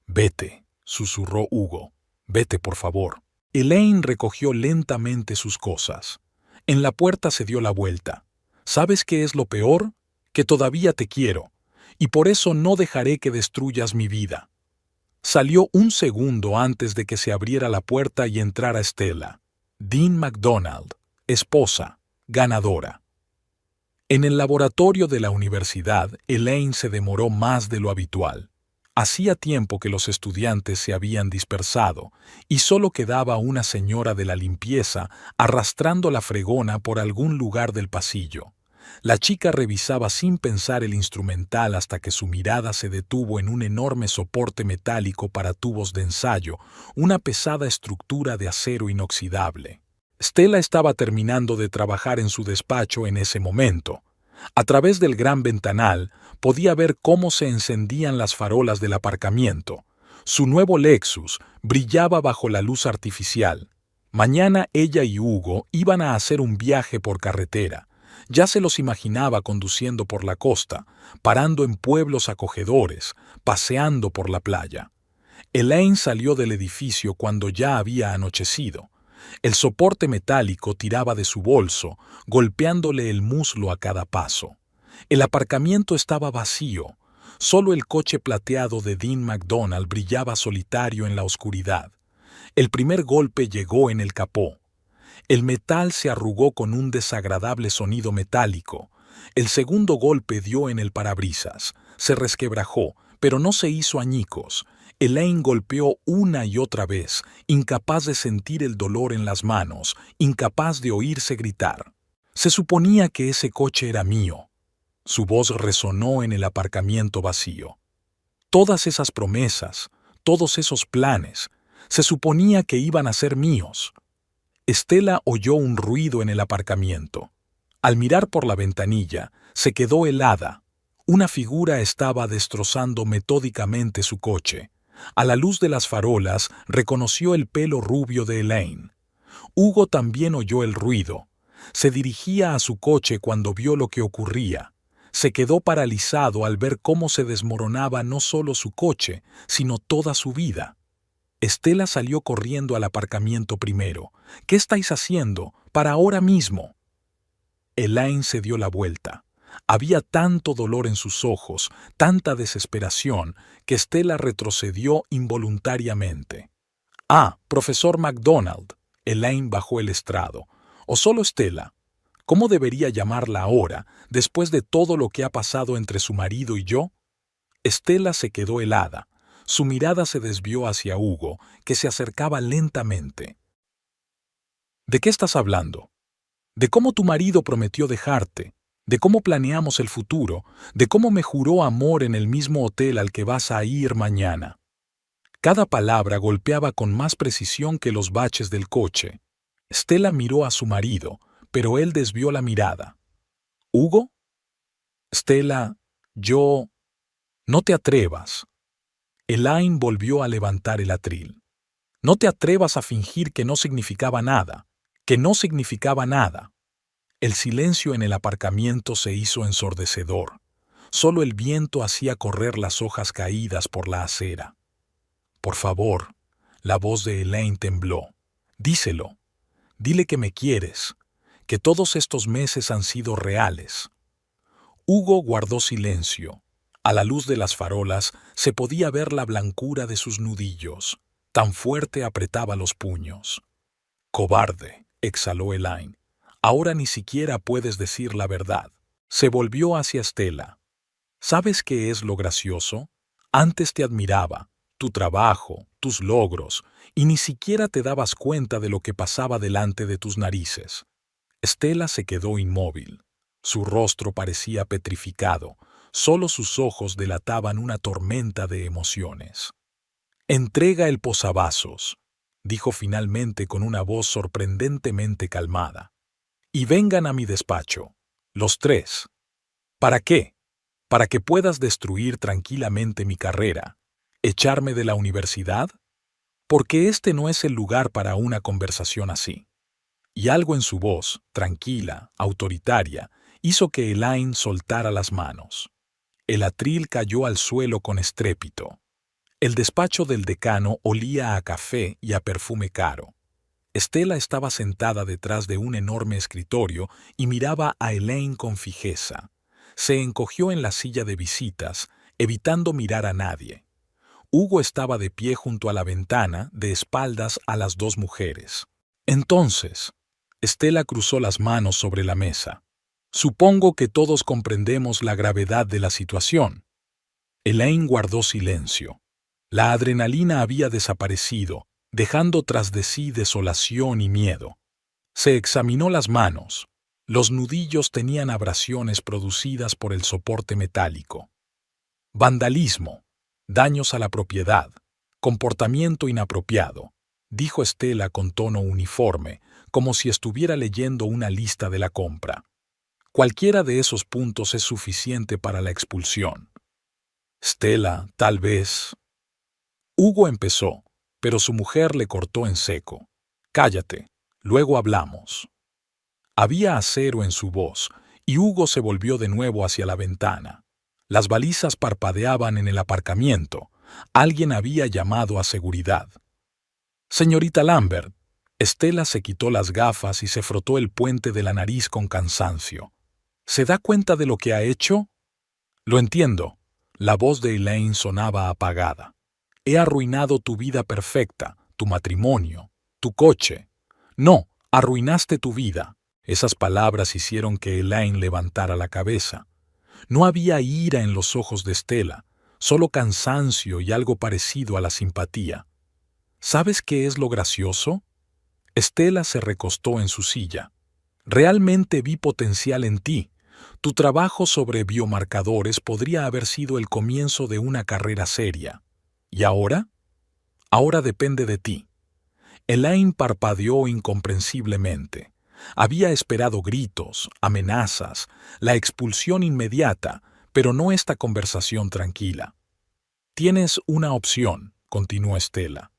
S1: «Vete», susurró Hugo. «Vete, por favor». Elaine recogió lentamente sus cosas. En la puerta se dio la vuelta. «¿Sabes qué es lo peor? Que todavía te quiero, y por eso no dejaré que destruyas mi vida». Salió un segundo antes de que se abriera la puerta y entrara Stella. Dean MacDonald, esposa, ganadora. En el laboratorio de la universidad, Elaine se demoró más de lo habitual. Hacía tiempo que los estudiantes se habían dispersado y solo quedaba una señora de la limpieza arrastrando la fregona por algún lugar del pasillo. La chica revisaba sin pensar el instrumental hasta que su mirada se detuvo en un enorme soporte metálico para tubos de ensayo, una pesada estructura de acero inoxidable. Stella estaba terminando de trabajar en su despacho en ese momento. A través del gran ventanal podía ver cómo se encendían las farolas del aparcamiento. Su nuevo Lexus brillaba bajo la luz artificial. Mañana ella y Hugo iban a hacer un viaje por carretera. Ya se los imaginaba conduciendo por la costa, parando en pueblos acogedores, paseando por la playa. Elaine salió del edificio cuando ya había anochecido. El soporte metálico tiraba de su bolso, golpeándole el muslo a cada paso. El aparcamiento estaba vacío. Solo el coche plateado de Dean MacDonald brillaba solitario en la oscuridad. El primer golpe llegó en el capó. El metal se arrugó con un desagradable sonido metálico. El segundo golpe dio en el parabrisas. Se resquebrajó, pero no se hizo añicos. Elaine golpeó una y otra vez, incapaz de sentir el dolor en las manos, incapaz de oírse gritar. Se suponía que ese coche era mío. Su voz resonó en el aparcamiento vacío. Todas esas promesas, todos esos planes, se suponía que iban a ser míos. Stella oyó un ruido en el aparcamiento. Al mirar por la ventanilla, se quedó helada. Una figura estaba destrozando metódicamente su coche. A la luz de las farolas, reconoció el pelo rubio de Elaine. Hugo también oyó el ruido. Se dirigía a su coche cuando vio lo que ocurría. Se quedó paralizado al ver cómo se desmoronaba no solo su coche, sino toda su vida. Stella salió corriendo al aparcamiento primero. «¿Qué estáis haciendo? ¡Para ahora mismo!». Elaine se dio la vuelta. Había tanto dolor en sus ojos, tanta desesperación, que Stella retrocedió involuntariamente. «Ah, profesor MacDonald», Elaine bajó el estrado. «¿O solo Stella? ¿Cómo debería llamarla ahora, después de todo lo que ha pasado entre su marido y yo?» Stella se quedó helada. Su mirada se desvió hacia Hugo, que se acercaba lentamente. «¿De qué estás hablando? De cómo tu marido prometió dejarte, de cómo planeamos el futuro, de cómo me juró amor en el mismo hotel al que vas a ir mañana». Cada palabra golpeaba con más precisión que los baches del coche. Stella miró a su marido, pero él desvió la mirada. «¿Hugo?» «Stella, yo...» «No te atrevas». Elaine volvió a levantar el atril. «No te atrevas a fingir que no significaba nada, que no significaba nada». El silencio en el aparcamiento se hizo ensordecedor. Solo el viento hacía correr las hojas caídas por la acera. «Por favor», la voz de Elaine tembló. «Díselo. Dile que me quieres, que todos estos meses han sido reales». Hugo guardó silencio. A la luz de las farolas se podía ver la blancura de sus nudillos. Tan fuerte apretaba los puños. «Cobarde», exhaló Elaine. «Ahora ni siquiera puedes decir la verdad». Se volvió hacia Stella. «¿Sabes qué es lo gracioso? Antes te admiraba, tu trabajo, tus logros, y ni siquiera te dabas cuenta de lo que pasaba delante de tus narices». Stella se quedó inmóvil. Su rostro parecía petrificado. Solo sus ojos delataban una tormenta de emociones. «Entrega el posavasos», dijo finalmente con una voz sorprendentemente calmada. «Y vengan a mi despacho, los tres». «¿Para qué? ¿Para que puedas destruir tranquilamente mi carrera? ¿Echarme de la universidad? Porque este no es el lugar para una conversación así». Y algo en su voz, tranquila, autoritaria, hizo que Elaine soltara las manos. El atril cayó al suelo con estrépito. El despacho del decano olía a café y a perfume caro. Stella estaba sentada detrás de un enorme escritorio y miraba a Elaine con fijeza. Se encogió en la silla de visitas, evitando mirar a nadie. Hugo estaba de pie junto a la ventana, de espaldas a las dos mujeres. «Entonces», Stella cruzó las manos sobre la mesa. «Supongo que todos comprendemos la gravedad de la situación». Elaine guardó silencio. La adrenalina había desaparecido, dejando tras de sí desolación y miedo. Se examinó las manos. Los nudillos tenían abrasiones producidas por el soporte metálico. «Vandalismo, daños a la propiedad, comportamiento inapropiado», dijo Stella con tono uniforme, como si estuviera leyendo una lista de la compra. «Cualquiera de esos puntos es suficiente para la expulsión». «Stella, tal vez...» Hugo empezó, pero su mujer le cortó en seco. «Cállate, luego hablamos». Había acero en su voz, y Hugo se volvió de nuevo hacia la ventana. Las balizas parpadeaban en el aparcamiento. Alguien había llamado a seguridad. «Señorita Lambert». Stella se quitó las gafas y se frotó el puente de la nariz con cansancio. «¿Se da cuenta de lo que ha hecho?» «Lo entiendo». La voz de Elaine sonaba apagada. «He arruinado tu vida perfecta, tu matrimonio, tu coche». «No, arruinaste tu vida». Esas palabras hicieron que Elaine levantara la cabeza. No había ira en los ojos de Stella, solo cansancio y algo parecido a la simpatía. ¿Sabes qué es lo gracioso? Stella se recostó en su silla. Realmente vi potencial en ti. Tu trabajo sobre biomarcadores podría haber sido el comienzo de una carrera seria. ¿Y ahora? Ahora depende de ti. Elaine parpadeó incomprensiblemente. Había esperado gritos, amenazas, la expulsión inmediata, pero no esta conversación tranquila. «Tienes una opción», continuó Stella.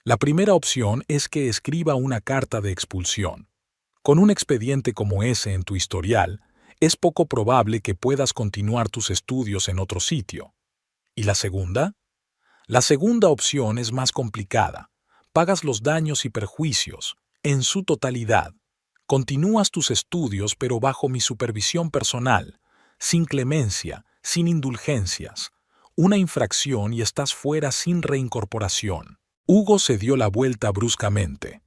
S1: «La primera opción es que escriba una carta de expulsión. Con un expediente como ese en tu historial, es poco probable que puedas continuar tus estudios en otro sitio. ¿Y la segunda? La segunda opción es más complicada. Pagas los daños y perjuicios, en su totalidad. Continúas tus estudios pero bajo mi supervisión personal. sin clemencia, sin indulgencias. Una infracción y estás fuera sin reincorporación. Hugo se dio la vuelta bruscamente.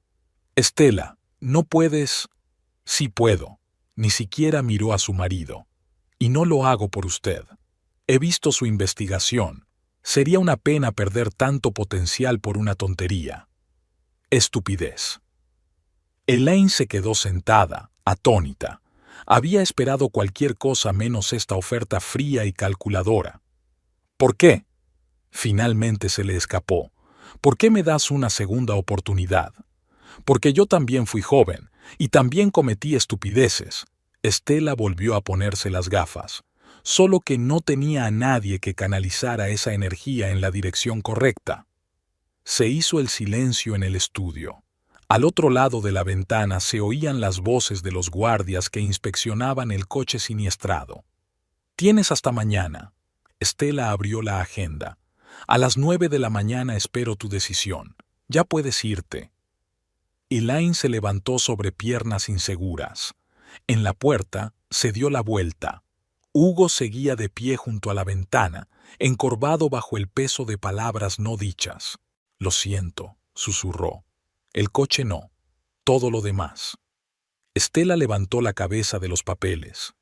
S1: Estela, no puedes. Sí puedo. Ni siquiera miró a su marido. Y no lo hago por usted. He visto su investigación. Sería una pena perder tanto potencial por una tontería. Estupidez. Elaine se quedó sentada, atónita. Había esperado cualquier cosa menos esta oferta fría y calculadora. ¿Por qué? Finalmente se le escapó. ¿Por qué me das una segunda oportunidad? Porque yo también fui joven, y también cometí estupideces. Estela volvió a ponerse las gafas, solo que no tenía a nadie que canalizara esa energía en la dirección correcta. Se hizo el silencio en el estudio. Al otro lado de la ventana se oían las voces de los guardias que inspeccionaban el coche siniestrado. Tienes hasta mañana. Estela abrió la agenda. A las 9 de la mañana espero tu decisión. Ya puedes irte. Elaine se levantó sobre piernas inseguras. En la puerta se dio la vuelta. Hugo seguía de pie junto a la ventana, encorvado bajo el peso de palabras no dichas. Lo siento, susurró. El coche no. Todo lo demás. Estela levantó la cabeza de los papeles.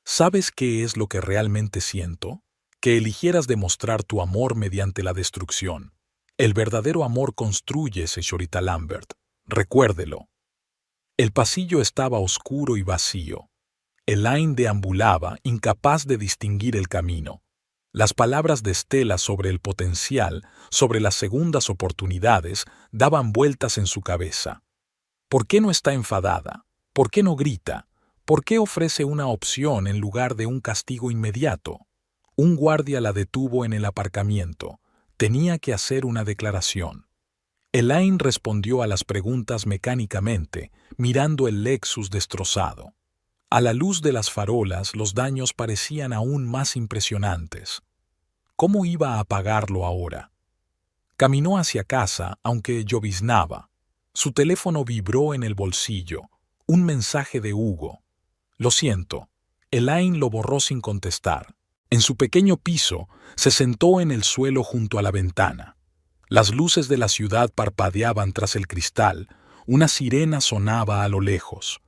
S1: ¿Sabes qué es lo que realmente siento? Que eligieras demostrar tu amor mediante la destrucción. El verdadero amor construye, señorita Lambert. Recuérdelo. El pasillo estaba oscuro y vacío. Elaine deambulaba, incapaz de distinguir el camino. Las palabras de Estela sobre el potencial, sobre las segundas oportunidades, daban vueltas en su cabeza. ¿Por qué no está enfadada? ¿Por qué no grita? ¿Por qué ofrece una opción en lugar de un castigo inmediato? Un guardia la detuvo en el aparcamiento. Tenía que hacer una declaración. Elaine respondió a las preguntas mecánicamente, mirando el Lexus destrozado. A la luz de las farolas, los daños parecían aún más impresionantes. ¿Cómo iba a apagarlo ahora? Caminó hacia casa, aunque lloviznaba. Su teléfono vibró en el bolsillo. Un mensaje de Hugo. Lo siento. Elaine lo borró sin contestar. En su pequeño piso, se sentó en el suelo junto a la ventana. Las luces de la ciudad parpadeaban tras el cristal. Una sirena sonaba a lo lejos.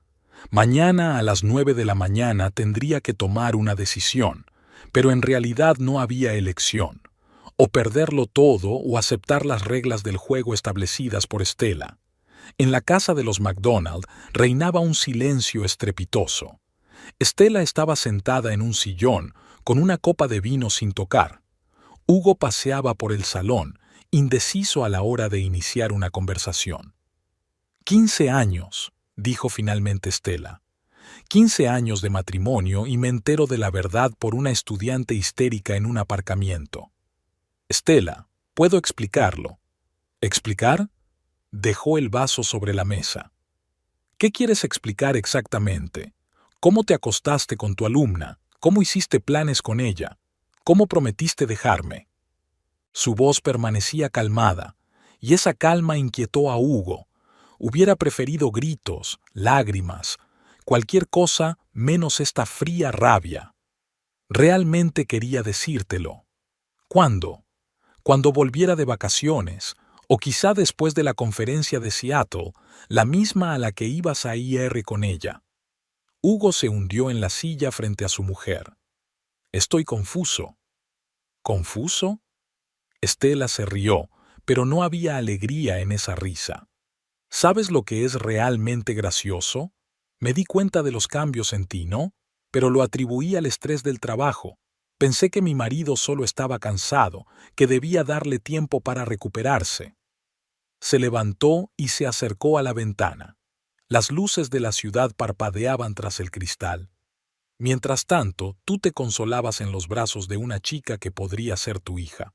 S1: Mañana a las 9 de la mañana tendría que tomar una decisión, pero en realidad no había elección. O perderlo todo o aceptar las reglas del juego establecidas por Estela. En la casa de los McDonald reinaba un silencio estrepitoso. Estela estaba sentada en un sillón, con una copa de vino sin tocar. Hugo paseaba por el salón, indeciso a la hora de iniciar una conversación. 15 años, dijo finalmente Estela. 15 años de matrimonio y me entero de la verdad por una estudiante histérica en un aparcamiento. Estela, puedo explicarlo. ¿Explicar? Dejó el vaso sobre la mesa. ¿Qué quieres explicar exactamente? ¿Cómo te acostaste con tu alumna? ¿Cómo hiciste planes con ella? ¿Cómo prometiste dejarme? Su voz permanecía calmada, y esa calma inquietó a Hugo. Hubiera preferido gritos, lágrimas, cualquier cosa menos esta fría rabia. Realmente quería decírtelo. ¿Cuándo? Cuando volviera de vacaciones, o quizá después de la conferencia de Seattle, la misma a la que ibas a ir con ella. Hugo se hundió en la silla frente a su mujer. Estoy confuso. ¿Confuso? Estela se rió, pero no había alegría en esa risa. ¿Sabes lo que es realmente gracioso? Me di cuenta de los cambios en ti, ¿no? Pero lo atribuí al estrés del trabajo. Pensé que mi marido solo estaba cansado, que debía darle tiempo para recuperarse. Se levantó y se acercó a la ventana. Las luces de la ciudad parpadeaban tras el cristal. Mientras tanto, tú te consolabas en los brazos de una chica que podría ser tu hija.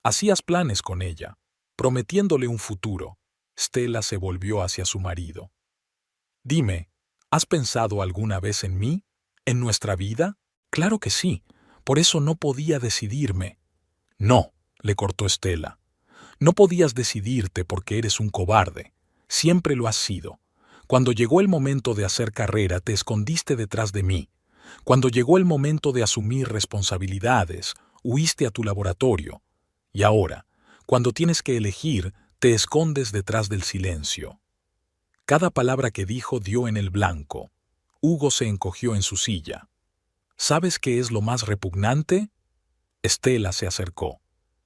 S1: Hacías planes con ella, prometiéndole un futuro. Stella se volvió hacia su marido. Dime, ¿has pensado alguna vez en mí? ¿En nuestra vida? Claro que sí. Por eso no podía decidirme. No, le cortó Stella. No podías decidirte porque eres un cobarde. Siempre lo has sido. Cuando llegó el momento de hacer carrera, te escondiste detrás de mí. Cuando llegó el momento de asumir responsabilidades, huiste a tu laboratorio. Y ahora, cuando tienes que elegir, te escondes detrás del silencio. Cada palabra que dijo dio en el blanco. Hugo se encogió en su silla. ¿Sabes qué es lo más repugnante? Estela se acercó.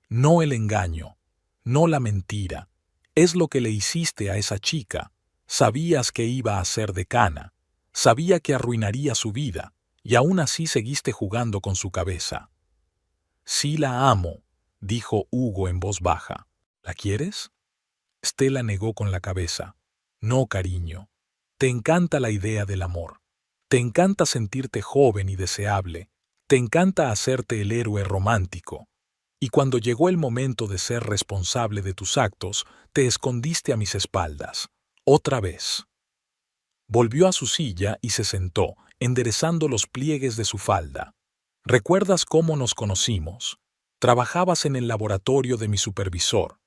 S1: No el engaño, no la mentira. Es lo que le hiciste a esa chica. Sabías que iba a ser decana. Sabía que arruinaría su vida, y aún así seguiste jugando con su cabeza. Sí la amo, dijo Hugo en voz baja. ¿La quieres? Estela negó con la cabeza. No, cariño. Te encanta la idea del amor. Te encanta sentirte joven y deseable. Te encanta hacerte el héroe romántico. Y cuando llegó el momento de ser responsable de tus actos, te escondiste a mis espaldas. Otra vez. Volvió a su silla y se sentó, enderezando los pliegues de su falda. ¿Recuerdas cómo nos conocimos? Trabajabas en el laboratorio de mi supervisor.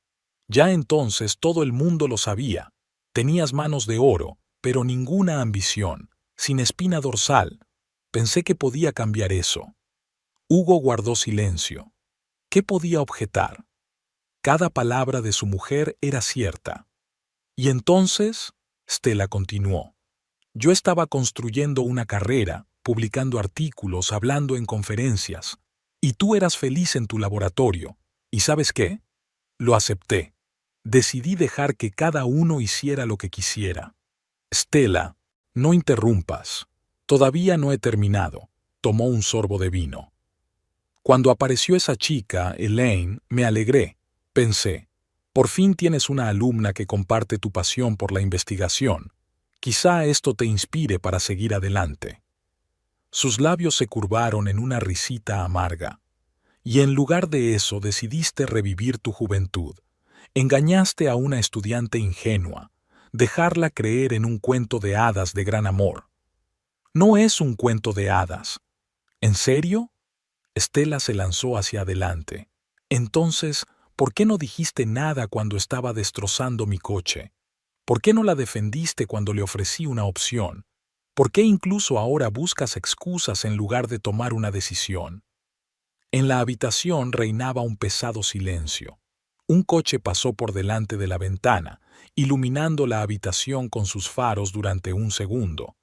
S1: Ya entonces todo el mundo lo sabía. Tenías manos de oro, pero ninguna ambición, sin espina dorsal. Pensé que podía cambiar eso. Hugo guardó silencio. ¿Qué podía objetar? Cada palabra de su mujer era cierta. Y entonces, Stella continuó, yo estaba construyendo una carrera, publicando artículos, hablando en conferencias, y tú eras feliz en tu laboratorio. ¿Y sabes qué? Lo acepté. Decidí dejar que cada uno hiciera lo que quisiera. Stella, no interrumpas. Todavía no he terminado. Tomó un sorbo de vino. Cuando apareció esa chica, Elaine, me alegré. Pensé, por fin tienes una alumna que comparte tu pasión por la investigación. Quizá esto te inspire para seguir adelante. Sus labios se curvaron en una risita amarga. Y en lugar de eso decidiste revivir tu juventud. Engañaste a una estudiante ingenua, dejarla creer en un cuento de hadas de gran amor. No es un cuento de hadas. ¿En serio? Stella se lanzó hacia adelante. Entonces, ¿por qué no dijiste nada cuando estaba destrozando mi coche? ¿Por qué no la defendiste cuando le ofrecí una opción? ¿Por qué incluso ahora buscas excusas en lugar de tomar una decisión? En la habitación reinaba un pesado silencio. Un coche pasó por delante de la ventana, iluminando la habitación con sus faros durante un segundo.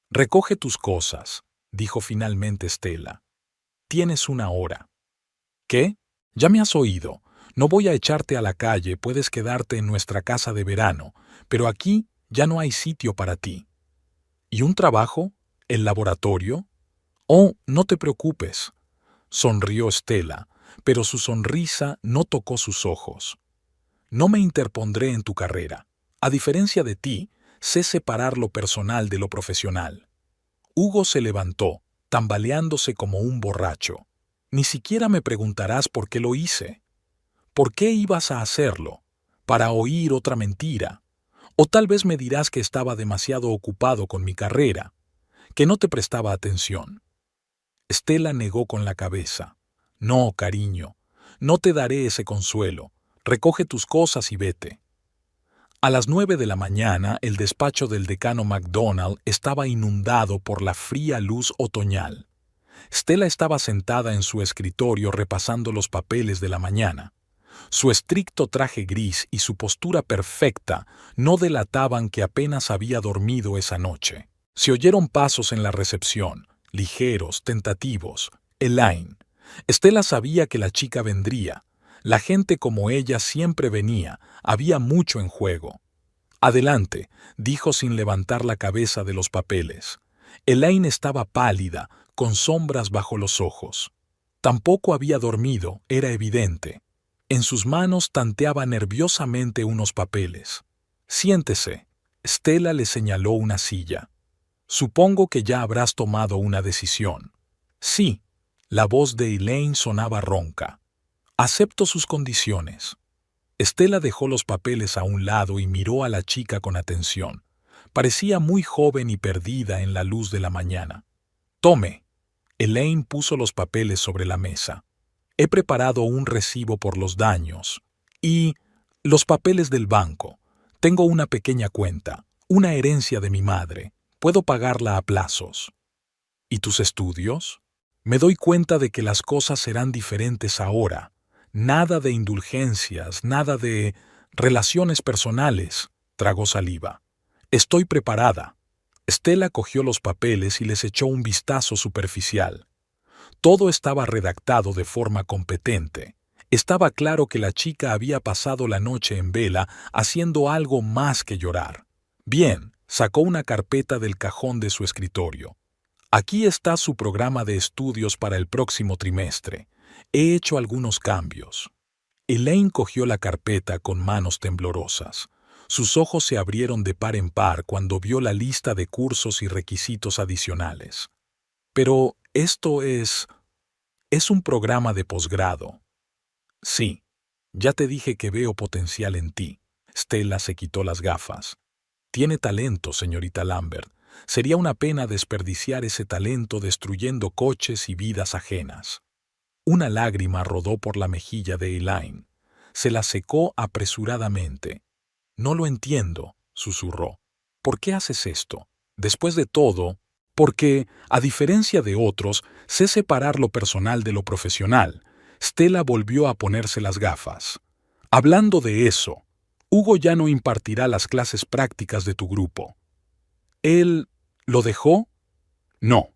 S1: Recoge tus cosas, dijo finalmente Stella. Tienes una hora. ¿Qué? Ya me has oído. No voy a echarte a la calle, puedes quedarte en nuestra casa de verano, pero aquí ya no hay sitio para ti. ¿Y un trabajo? ¿El laboratorio? Oh, no te preocupes. Sonrió Stella, pero su sonrisa no tocó sus ojos. No me interpondré en tu carrera. A diferencia de ti, sé separar lo personal de lo profesional. Hugo se levantó, tambaleándose como un borracho. Ni siquiera me preguntarás por qué lo hice. ¿Por qué ibas a hacerlo? ¿Para oír otra mentira? O tal vez me dirás que estaba demasiado ocupado con mi carrera, que no te prestaba atención. Stella negó con la cabeza. No, cariño, no te daré ese consuelo. Recoge tus cosas y vete. A las 9 de la mañana, el despacho del decano MacDonald estaba inundado por la fría luz otoñal. Stella estaba sentada en su escritorio repasando los papeles de la mañana. Su estricto traje gris y su postura perfecta no delataban que apenas había dormido esa noche. Se oyeron pasos en la recepción, ligeros, tentativos. Elaine. Stella sabía que la chica vendría. La gente como ella siempre venía, había mucho en juego. Adelante, dijo sin levantar la cabeza de los papeles. Elaine estaba pálida, con sombras bajo los ojos. Tampoco había dormido, era evidente. En sus manos tanteaba nerviosamente unos papeles. Siéntese. Stella le señaló una silla. Supongo que ya habrás tomado una decisión. Sí. La voz de Elaine sonaba ronca. Acepto sus condiciones. Stella dejó los papeles a un lado y miró a la chica con atención. Parecía muy joven y perdida en la luz de la mañana. Tome. Elaine puso los papeles sobre la mesa. He preparado un recibo por los daños. Y los papeles del banco. Tengo una pequeña cuenta, una herencia de mi madre. Puedo pagarla a plazos. ¿Y tus estudios? Me doy cuenta de que las cosas serán diferentes ahora. Nada de indulgencias, nada de relaciones personales. Tragó saliva. Estoy preparada. Stella cogió los papeles y les echó un vistazo superficial. Todo estaba redactado de forma competente. Estaba claro que la chica había pasado la noche en vela haciendo algo más que llorar. Bien, sacó una carpeta del cajón de su escritorio. Aquí está su programa de estudios para el próximo trimestre. He hecho algunos cambios. Elaine cogió la carpeta con manos temblorosas. Sus ojos se abrieron de par en par cuando vio la lista de cursos y requisitos adicionales. Pero esto es un programa de posgrado. Sí, ya te dije que veo potencial en ti. Stella se quitó las gafas. Tiene talento, señorita Lambert. Sería una pena desperdiciar ese talento destruyendo coches y vidas ajenas. Una lágrima rodó por la mejilla de Elaine. Se la secó apresuradamente. No lo entiendo, susurró. ¿Por qué haces esto? Después de todo, porque, a diferencia de otros, sé separar lo personal de lo profesional. Stella volvió a ponerse las gafas. Hablando de eso, Hugo ya no impartirá las clases prácticas de tu grupo. ¿Él lo dejó? No.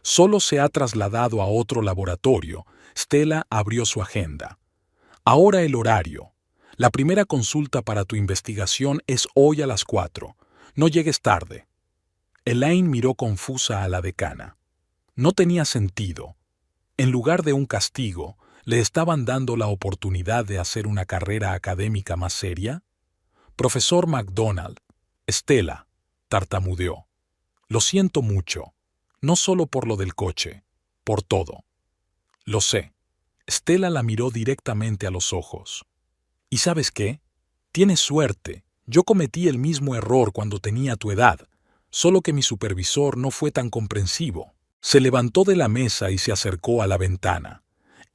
S1: Solo se ha trasladado a otro laboratorio. Stella abrió su agenda. Ahora el horario. La primera consulta para tu investigación es hoy a las 4. No llegues tarde. Elaine miró confusa a la decana. No tenía sentido. En lugar de un castigo, ¿le estaban dando la oportunidad de hacer una carrera académica más seria? Profesor McDonald, Stella, tartamudeó. Lo siento mucho, no solo por lo del coche, por todo. Lo sé. Stella la miró directamente a los ojos. ¿Y sabes qué? Tienes suerte. Yo cometí el mismo error cuando tenía tu edad, solo que mi supervisor no fue tan comprensivo. Se levantó de la mesa y se acercó a la ventana.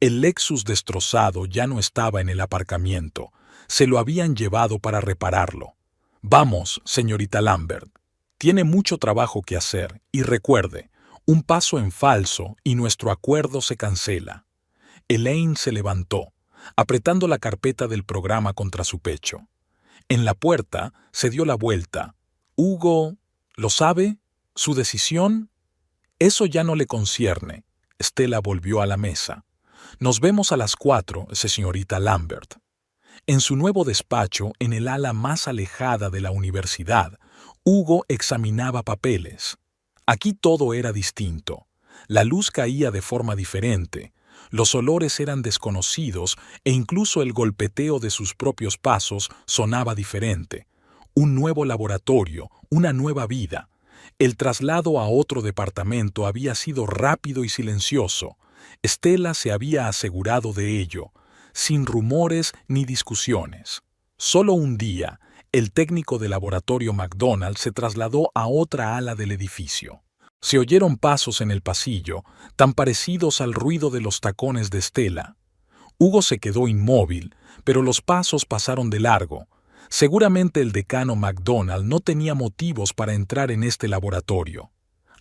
S1: El Lexus destrozado ya no estaba en el aparcamiento. Se lo habían llevado para repararlo. Vamos, señorita Lambert. Tiene mucho trabajo que hacer y recuerde, un paso en falso y nuestro acuerdo se cancela. Elaine se levantó, apretando la carpeta del programa contra su pecho. En la puerta se dio la vuelta. Hugo, ¿lo sabe? ¿Su decisión? Eso ya no le concierne. Stella volvió a la mesa. Nos vemos a las 4, señorita Lambert. En su nuevo despacho, en el ala más alejada de la universidad, Hugo examinaba papeles. Aquí todo era distinto. La luz caía de forma diferente. Los olores eran desconocidos e incluso el golpeteo de sus propios pasos sonaba diferente. Un nuevo laboratorio, una nueva vida. El traslado a otro departamento había sido rápido y silencioso. Stella se había asegurado de ello, sin rumores ni discusiones. Solo un día, el técnico de laboratorio McDonald se trasladó a otra ala del edificio. Se oyeron pasos en el pasillo, tan parecidos al ruido de los tacones de Stella. Hugo se quedó inmóvil, pero los pasos pasaron de largo. Seguramente el decano McDonald no tenía motivos para entrar en este laboratorio.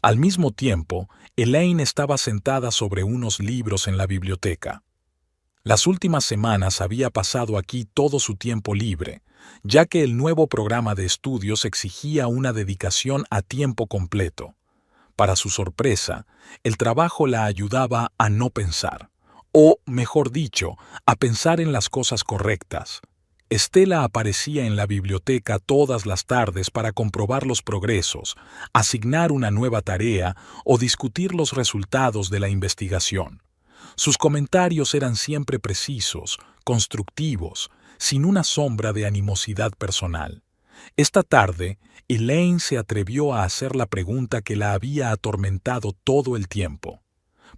S1: Al mismo tiempo, Elaine estaba sentada sobre unos libros en la biblioteca. Las últimas semanas había pasado aquí todo su tiempo libre, ya que el nuevo programa de estudios exigía una dedicación a tiempo completo. Para su sorpresa, el trabajo la ayudaba a no pensar, o, mejor dicho, a pensar en las cosas correctas. Stella aparecía en la biblioteca todas las tardes para comprobar los progresos, asignar una nueva tarea o discutir los resultados de la investigación. Sus comentarios eran siempre precisos, constructivos, sin una sombra de animosidad personal. Esta tarde, Elaine se atrevió a hacer la pregunta que la había atormentado todo el tiempo.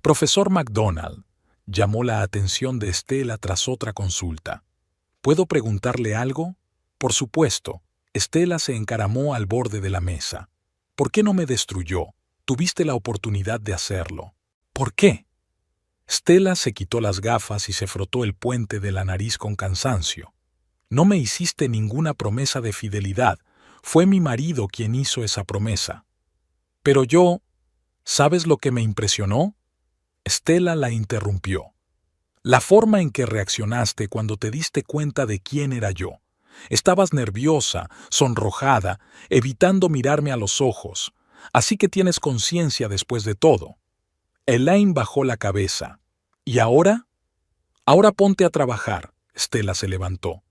S1: «Profesor McDonald», llamó la atención de Stella tras otra consulta. ¿Puedo preguntarle algo? Por supuesto. Stella se encaramó al borde de la mesa. ¿Por qué no me destruyó? Tuviste la oportunidad de hacerlo. ¿Por qué? Stella se quitó las gafas y se frotó el puente de la nariz con cansancio. No me hiciste ninguna promesa de fidelidad. Fue mi marido quien hizo esa promesa. Pero yo... ¿Sabes lo que me impresionó? Stella la interrumpió. La forma en que reaccionaste cuando te diste cuenta de quién era yo. Estabas nerviosa, sonrojada, evitando mirarme a los ojos. Así que tienes conciencia después de todo. Elaine bajó la cabeza. ¿Y ahora? Ahora ponte a trabajar. Stella se levantó.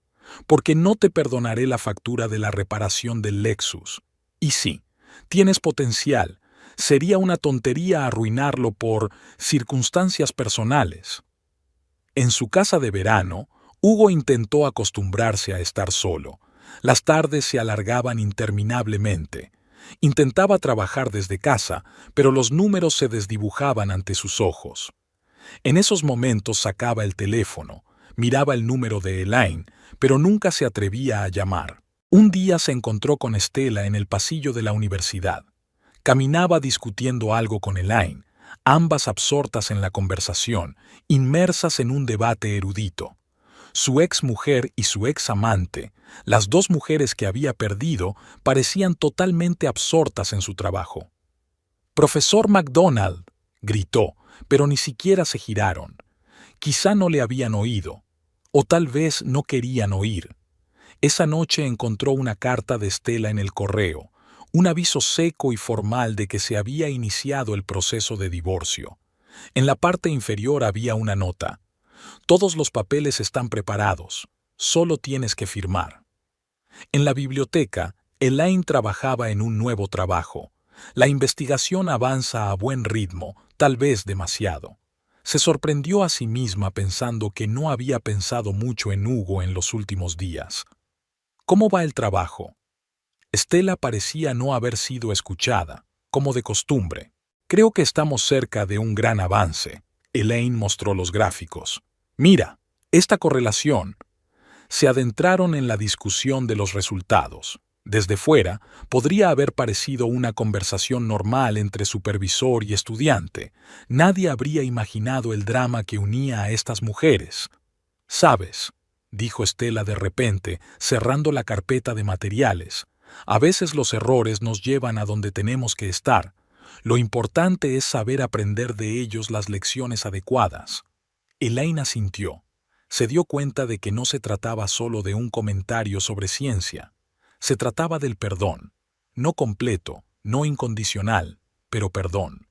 S1: Porque no te perdonaré la factura de la reparación del Lexus. Y sí, tienes potencial. Sería una tontería arruinarlo por circunstancias personales. En su casa de verano, Hugo intentó acostumbrarse a estar solo. Las tardes se alargaban interminablemente. Intentaba trabajar desde casa, pero los números se desdibujaban ante sus ojos. En esos momentos sacaba el teléfono, miraba el número de Elaine, pero nunca se atrevía a llamar. Un día se encontró con Stella en el pasillo de la universidad. Caminaba discutiendo algo con Elaine, ambas absortas en la conversación, inmersas en un debate erudito. Su ex mujer y su ex amante, las dos mujeres que había perdido, parecían totalmente absortas en su trabajo. «¡Profesor McDonald!», gritó, pero ni siquiera se giraron. Quizá no le habían oído, o tal vez no querían oír. Esa noche encontró una carta de Stella en el correo, un aviso seco y formal de que se había iniciado el proceso de divorcio. En la parte inferior había una nota. Todos los papeles están preparados, solo tienes que firmar. En la biblioteca, Elaine trabajaba en un nuevo trabajo. La investigación avanza a buen ritmo, tal vez demasiado. Se sorprendió a sí misma pensando que no había pensado mucho en Hugo en los últimos días. ¿Cómo va el trabajo? Stella parecía no haber sido escuchada, como de costumbre. Creo que estamos cerca de un gran avance. Elaine mostró los gráficos. Mira, esta correlación. Se adentraron en la discusión de los resultados. Desde fuera, podría haber parecido una conversación normal entre supervisor y estudiante. Nadie habría imaginado el drama que unía a estas mujeres. «¿Sabes?», dijo Stella de repente, cerrando la carpeta de materiales. «A veces los errores nos llevan a donde tenemos que estar. Lo importante es saber aprender de ellos las lecciones adecuadas». Elaine asintió. Se dio cuenta de que no se trataba solo de un comentario sobre ciencia. Se trataba del perdón. No completo, no incondicional, pero perdón.